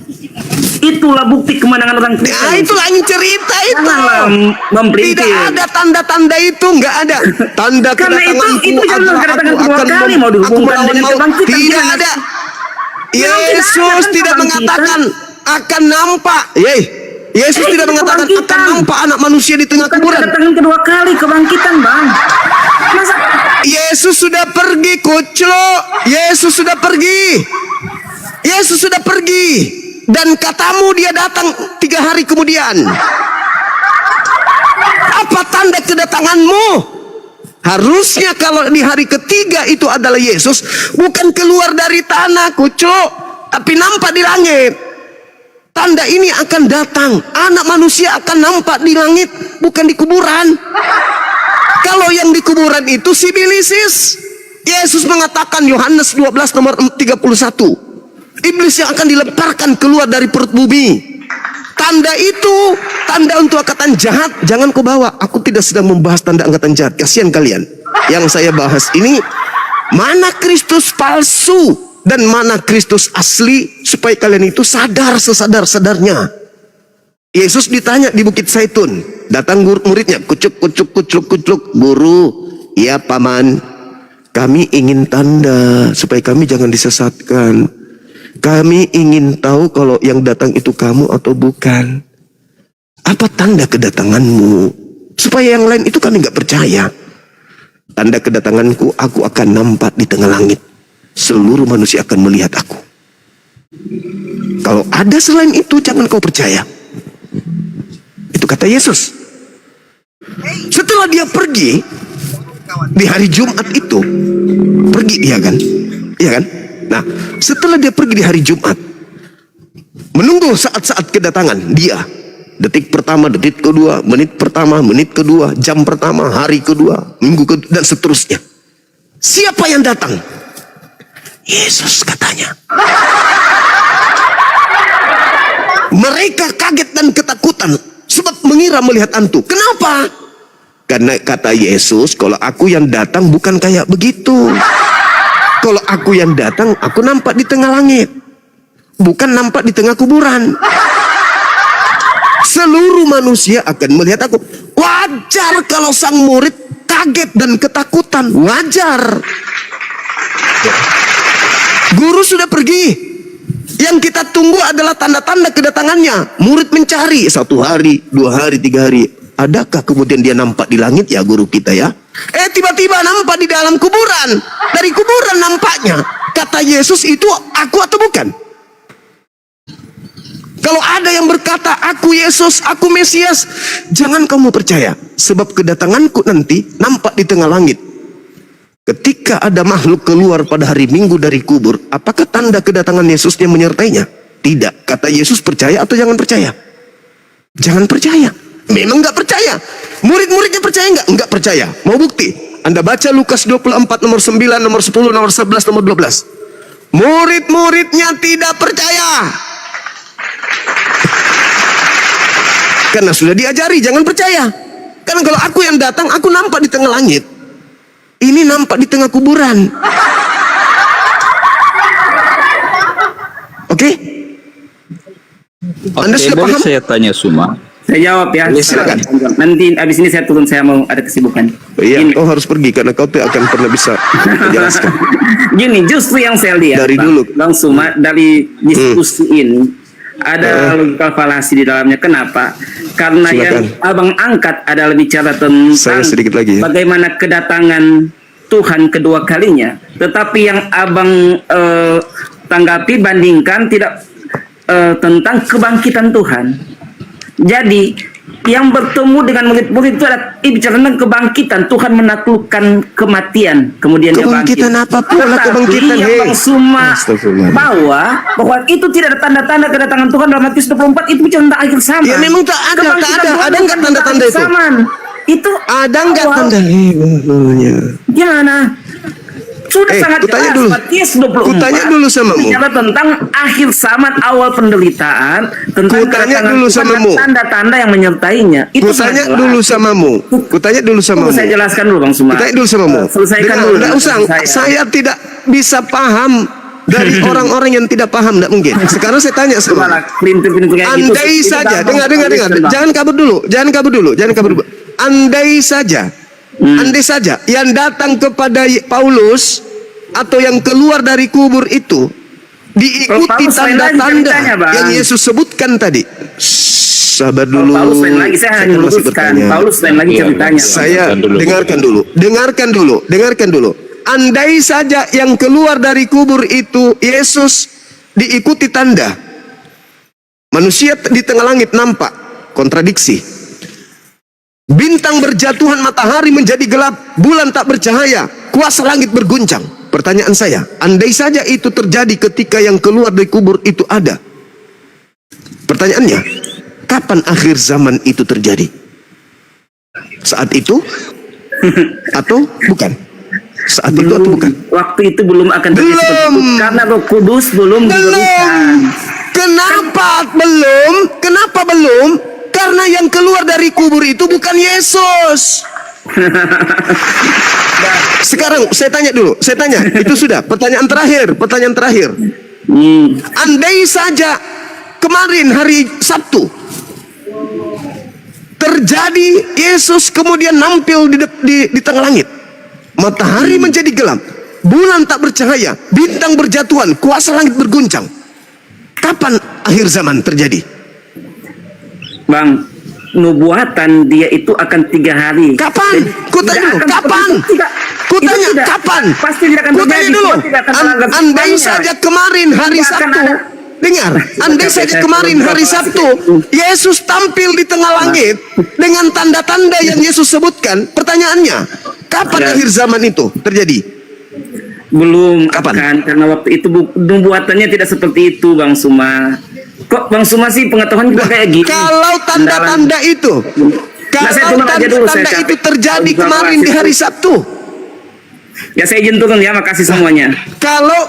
Itulah bukti kemenangan orang Kristen. Itu lain cerita itu. Tidak ada tanda-tanda itu, nggak ada. Tanda kedatanganku adalah kedatangan kedua kali mau dihubungkan dengan kebangkitan. Tidak ada. Yesus tidak mengatakan akan nampak. Yesus tidak mengatakan akan nampak anak manusia di tengah kuburan. Kedatangan kedua kali kebangkitan, Bang. Yesus sudah pergi, koclo. Yesus sudah pergi. Yesus sudah pergi. Dan katamu dia datang 3 hari kemudian. Apa tanda kedatanganmu? Harusnya kalau di hari ketiga itu adalah Yesus, bukan keluar dari tanah, koclo, tapi nampak di langit. Tanda ini akan datang. Anak manusia akan nampak di langit, bukan di kuburan. Kalau yang di kuburan itu sibilisis. Yesus mengatakan Yohanes 12 nomor 31. Iblis yang akan dilemparkan keluar dari perut bumi. Tanda itu tanda untuk angkatan jahat. Jangan kau bawa. Aku tidak sedang membahas tanda angkatan jahat. Kasihan kalian. Yang saya bahas ini, mana Kristus palsu dan mana Kristus asli, supaya kalian itu sadar sesadar-sadarnya. Yesus ditanya di Bukit Zaitun, datang muridnya, kucuk, guru, ya paman, kami ingin tanda supaya kami jangan disesatkan. Kami ingin tahu kalau yang datang itu kamu atau bukan. Apa tanda kedatanganmu? Supaya yang lain itu kami nggak percaya. Tanda kedatanganku, aku akan nampak di tengah langit. Seluruh manusia akan melihat aku. Kalau ada selain itu, jangan kau percaya. Itu kata Yesus. Setelah dia pergi di hari Jumat itu, pergi dia kan, iya kan? Nah, setelah dia pergi di hari Jumat, menunggu saat-saat kedatangan dia, detik pertama, detik kedua, menit pertama, menit kedua, jam pertama, hari kedua, minggu kedua, dan seterusnya. Siapa yang datang? Yesus katanya. Mereka kaget dan ketakutan sebab mengira melihat hantu. Kenapa? Karena kata Yesus, kalau aku yang datang bukan kayak begitu. Kalau aku yang datang, aku nampak di tengah langit, bukan nampak di tengah kuburan. Seluruh manusia akan melihat aku. Wajar kalau sang murid kaget dan ketakutan. Wajar. Guru sudah pergi. Yang kita tunggu adalah tanda-tanda kedatangannya. Murid mencari 1 hari, 2 hari, 3 hari. Adakah kemudian dia nampak di langit ya guru kita ya? Tiba-tiba nampak di dalam kuburan. Dari kuburan nampaknya. Kata Yesus itu aku atau bukan? Kalau ada yang berkata aku Yesus, aku Mesias, jangan kamu percaya. Sebab kedatanganku nanti nampak di tengah langit. Ketika ada makhluk keluar pada hari Minggu dari kubur, apakah tanda kedatangan Yesusnya menyertainya? Tidak. Kata Yesus percaya atau jangan percaya? Jangan percaya. Memang nggak percaya. Murid-muridnya percaya nggak? Nggak percaya. Mau bukti? Anda baca Lukas 24 nomor 9, nomor 10, nomor 11, nomor 12. Murid-muridnya tidak percaya. Karena sudah diajari jangan percaya. Karena kalau aku yang datang, aku nampak di tengah langit. Ini nampak di tengah kuburan. Oke? Anda sudah boleh paham? saya tanya Suma? Saya jawab ya. Silakan. Nanti abis ini saya turun, saya mau ada kesibukan. Iya, kau harus pergi karena kau tidak akan pernah bisa menjelaskan. Gini, justru yang saya lihat Dari dulu. Bang Suma, dari diskusi ini ada logika falasi di dalamnya. Kenapa? Karena Silakan. yang abang angkat adalah bicara tentang Saya sedikit lagi ya. bagaimana kedatangan Tuhan kedua kalinya. Tetapi yang abang tanggapi, bandingkan tidak tentang kebangkitan Tuhan. Jadi yang bertemu dengan murid-murid itu adalah bicara tentang kebangkitan. Tuhan menaklukkan kematian, kemudian dia bangkit. Kebangkitan apa pula kebangkitan? Yang Bang Suma Astagfirullah. bawa bahwa itu tidak ada tanda-tanda kedatangan Tuhan dalam Matius 24, itu bicara tentang akhir zaman. Ya memang tak ada, Kebangkitan tak ada. Tuhan Ada bukan nggak tentang tanda-tanda akhir itu? zaman. Itu Ada nggak awal. tanda? Gimana? Sudah sangat kutanya jelas dulu. Matius 24. Kutanya dulu samamu. Bicara tentang akhir zaman, awal penderitaan, tentang Kutanya kedatangan dulu Tuhan dan samamu. tanda-tanda yang menyertainya. Itu Kutanya sangat jelas. dulu samamu. Kutanya dulu samamu. Tunggu saya jelaskan dulu Bang Suma. Kutanya dulu samamu. Selesaikan dulu. Nggak usah. Saya tidak bisa paham dari orang-orang yang tidak paham. Tidak mungkin. Sekarang saya tanya sama. Pelintir-pelintir kayak gitu. Andai Itu saja, gampang dengar. Bang. Jangan kabur dulu. Andai saja, andai saja yang datang kepada Paulus atau yang keluar dari kubur itu diikuti Paulus lain lagi tanda-tanda ceritanya, Bang. yang Yesus sebutkan tadi. Sabar dulu. Paulus lain lagi, saya hanya kan masih meluruskan. bertanya. Paulus lain lagi ceritanya. Saya dengarkan dulu. Andai saja yang keluar dari kubur itu Yesus diikuti tanda. Manusia di tengah langit nampak, kontradiksi. Bintang berjatuhan, matahari menjadi gelap, bulan tak bercahaya, kuasa langit berguncang. Pertanyaan saya, andai saja itu terjadi ketika yang keluar dari kubur itu ada. Pertanyaannya, kapan akhir zaman itu terjadi? Saat itu? Atau bukan? Saat itu atau bukan? Waktu itu belum akan terjadi seperti itu, karena Roh Kudus belum diberikan. Kenapa belum? Kenapa belum? Karena yang keluar dari kubur itu bukan Yesus. Sekarang saya tanya dulu, itu sudah pertanyaan terakhir. Andai saja kemarin hari Sabtu terjadi Yesus kemudian nampil di tengah langit, matahari menjadi gelap, bulan tak bercahaya, bintang berjatuhan, kuasa langit berguncang. Kapan akhir zaman terjadi? Bang, nubuatan dia itu akan 3 hari. Kapan? Kutanya dulu, kapan? Kutanya kapan? Pasti tidak akan Kutanya terjadi. dulu. Tidak akan melanggar Andai firman-Nya. saja kemarin hari Tidak akan Sabtu, ada. dengar, andai saja kemarin hari Sabtu Yesus tampil di tengah langit dengan tanda-tanda yang Yesus sebutkan, pertanyaannya, kapan akhir zaman itu terjadi? Belum akan, karena waktu itu nubuatannya tidak seperti itu, Bang Suma. Kok Bang Suma sih pengetahuan juga kayak gini? Kalau tanda-tanda itu, saya kalau turun aja dulu, saya tanda-tanda itu capek. terjadi Kalau kemarin di hari Sabtu, Ya saya izin turun ya, makasih semuanya. kalau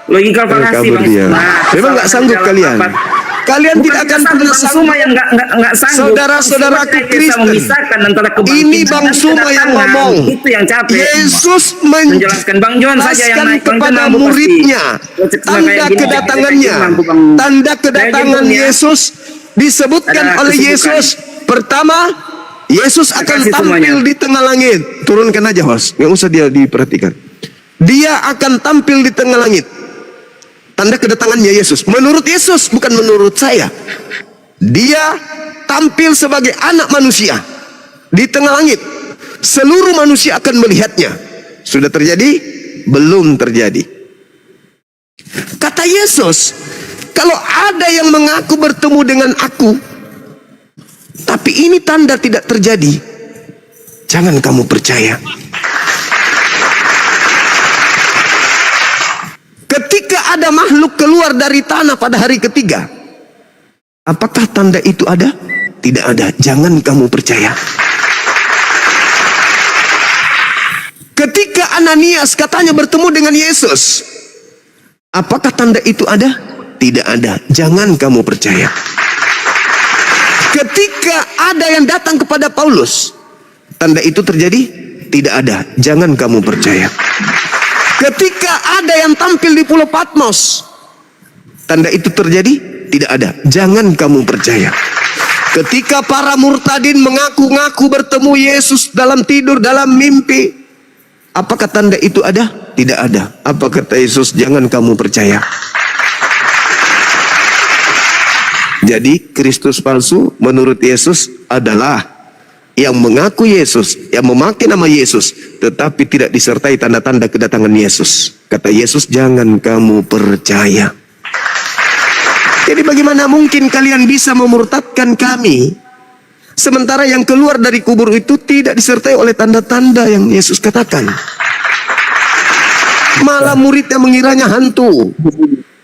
Logika falasi, Bang Suma. memang nggak sanggup kalian. Kalian Bukan tidak akan sanggup, pernah Bang sanggup. Suma yang nggak sanggup. Saudara-saudaraku Bang Suma bisa Kristen, memisahkan antara kebangkitan ini Bang dan Suma yang kedatangan. ngomong. Itu yang capek. Yesus menjelaskan, Bang John saja yang naik, Bang John kepada mampu pasti. muridnya Cuma tanda kayak gini, kedatangannya, saya mampu, Bang. tanda Saya kedatangan izin, ya. Yesus disebutkan Ada oleh kesibukan. Yesus. Pertama, Yesus akan kasih tampil semuanya. di tengah langit. Turunkan aja host, nggak usah dia diperhatikan. Dia akan tampil di tengah langit. Tanda kedatangannya Yesus. Menurut Yesus, bukan menurut saya. Dia tampil sebagai anak manusia di tengah langit. Seluruh manusia akan melihatnya. Sudah terjadi? Belum terjadi. Kata Yesus, kalau ada yang mengaku bertemu dengan aku, tapi ini tanda tidak terjadi, jangan kamu percaya. Ketika ada makhluk keluar dari tanah pada hari ketiga, apakah tanda itu ada? Tidak ada. Jangan kamu percaya. Ketika Ananias katanya bertemu dengan Yesus, apakah tanda itu ada? Tidak ada. Jangan kamu percaya. Ketika ada yang datang kepada Paulus, tanda itu terjadi? Tidak ada. Jangan kamu percaya. Ketika ada yang tampil di Pulau Patmos, tanda itu terjadi? Tidak ada. Jangan kamu percaya. Ketika para murtadin mengaku-ngaku bertemu Yesus dalam tidur, dalam mimpi, apakah tanda itu ada? Tidak ada. Apa kata Yesus? Jangan kamu percaya. Jadi Kristus palsu menurut Yesus adalah yang mengaku Yesus, yang memakai nama Yesus, tetapi tidak disertai tanda-tanda kedatangan Yesus. Kata Yesus, jangan kamu percaya. Jadi bagaimana mungkin kalian bisa memurtadkan kami, sementara yang keluar dari kubur itu tidak disertai oleh tanda-tanda yang Yesus katakan? Malah muridnya mengiranya hantu.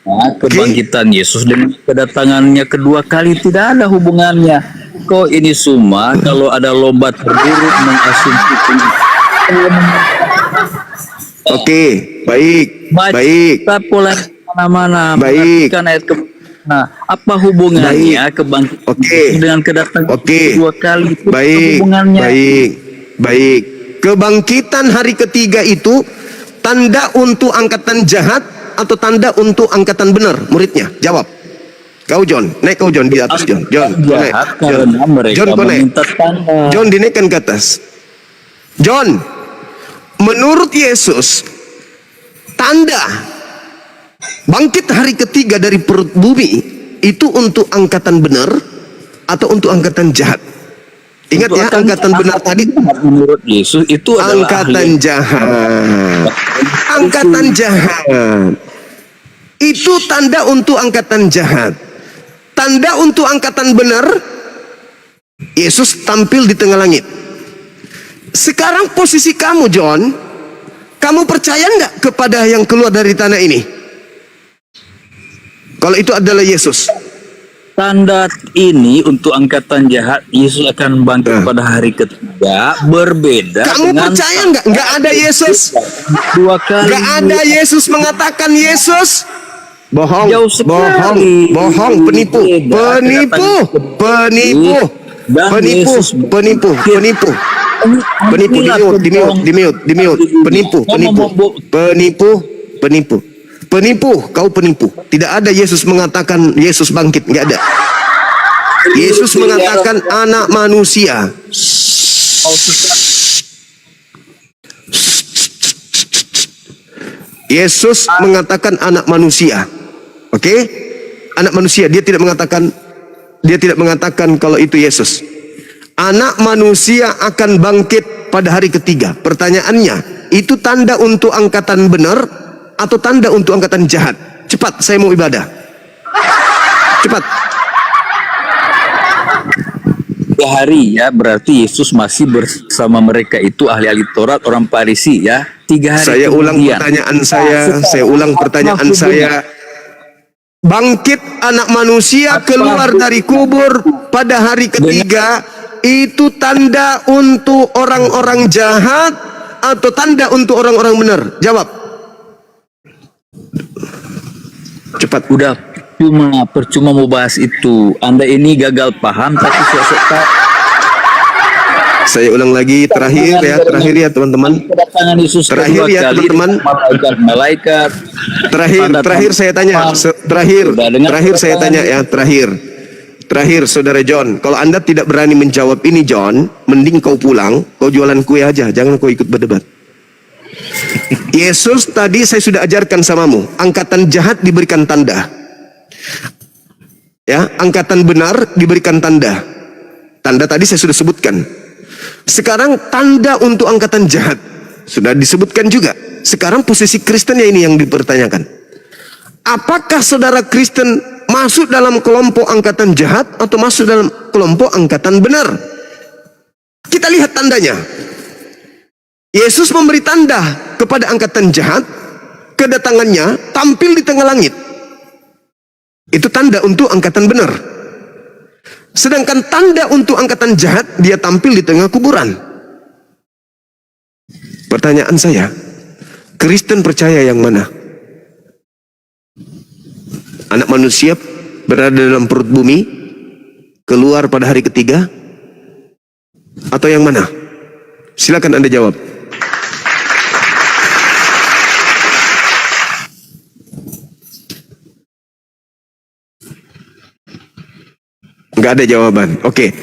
Nah, kebangkitan Yesus dengan kedatangannya kedua kali tidak ada hubungannya. Kok ini semua kalau ada lomba terburuk mengasumsikan. Oke, baik, baik. Kita pola mana-mana. Baik. Perhatikan ayat nah, apa hubungannya kebangkitan Yesus dengan kedatangan kedua kali? Itu Baik, hubungannya. baik. Kebangkitan hari ketiga itu tanda untuk angkatan jahat atau tanda untuk angkatan benar? Muridnya jawab. Kau John, naik kau John di atas John. John, kau naik. Jahat karena mereka John, kau naik. meminta tanda. John dinaikkan ke atas. John, menurut Yesus, tanda bangkit hari ketiga dari perut bumi itu untuk angkatan benar atau untuk angkatan jahat? Ingat Untuk ya, angkatan benar tadi menurut Yesus itu adalah angkatan ahli. jahat. Angkatan jahat. Itu tanda untuk angkatan jahat. Tanda untuk angkatan benar, Yesus tampil di tengah langit. Sekarang posisi kamu John, kamu percaya nggak kepada yang keluar dari tanah ini? Kalau itu adalah Yesus, tanda ini untuk angkatan jahat Yesus akan bangkit pada hari ketiga berbeda. Kamu dengan percaya nggak? Nggak ada Yesus. dua kali. Nggak ada Yesus mengatakan Yesus. Bohong, Jauh bohong, sekali. bohong, penipu, penipu, penipu, Dan penipu, Yesus penipu, penipu, penipu, di mute, penipu, penipu, kau penipu. Tidak ada Yesus mengatakan Yesus bangkit, nggak ada. Yesus mengatakan anak manusia. Yesus mengatakan anak manusia. Oke? Anak manusia, dia tidak mengatakan kalau itu Yesus. Anak manusia akan bangkit pada hari ketiga. Pertanyaannya, itu tanda untuk angkatan benar atau tanda untuk angkatan jahat? Cepat, saya mau ibadah. Cepat. 3 hari ya, berarti Yesus masih bersama mereka itu ahli-ahli Taurat, orang Farisi ya. 3 hari Saya ulang kemudian. pertanyaan saya. Bangkit anak manusia keluar dari kubur pada hari ketiga, itu tanda untuk orang-orang jahat atau tanda untuk orang-orang benar? Jawab. Cepat. Udah percuma mau bahas itu. Anda ini gagal paham tapi suka. Saya ulang lagi, terakhir ya teman-teman. Kedatangan Yesus Terakhir ya teman-teman. Malaikat. Terakhir saya tanya. Terakhir saudara John, kalau Anda tidak berani menjawab ini John, mending kau pulang, kau jualan kue aja, jangan kau ikut berdebat. Yesus tadi saya sudah ajarkan samamu, angkatan jahat diberikan tanda. Ya, angkatan benar diberikan tanda. Tanda tadi saya sudah sebutkan. Sekarang tanda untuk angkatan jahat sudah disebutkan juga. Sekarang posisi Kristennya ini yang dipertanyakan. Apakah saudara Kristen masuk dalam kelompok angkatan jahat atau masuk dalam kelompok angkatan benar? Kita lihat tandanya. Yesus memberi tanda kepada angkatan jahat, kedatangannya tampil di tengah langit. Itu tanda untuk angkatan benar. Sedangkan tanda untuk angkatan jahat, dia tampil di tengah kuburan. Pertanyaan saya, Kristen percaya yang mana? Anak manusia berada dalam perut bumi, keluar pada hari ketiga, atau yang mana? Silakan Anda jawab. Nggak ada jawaban. Oke.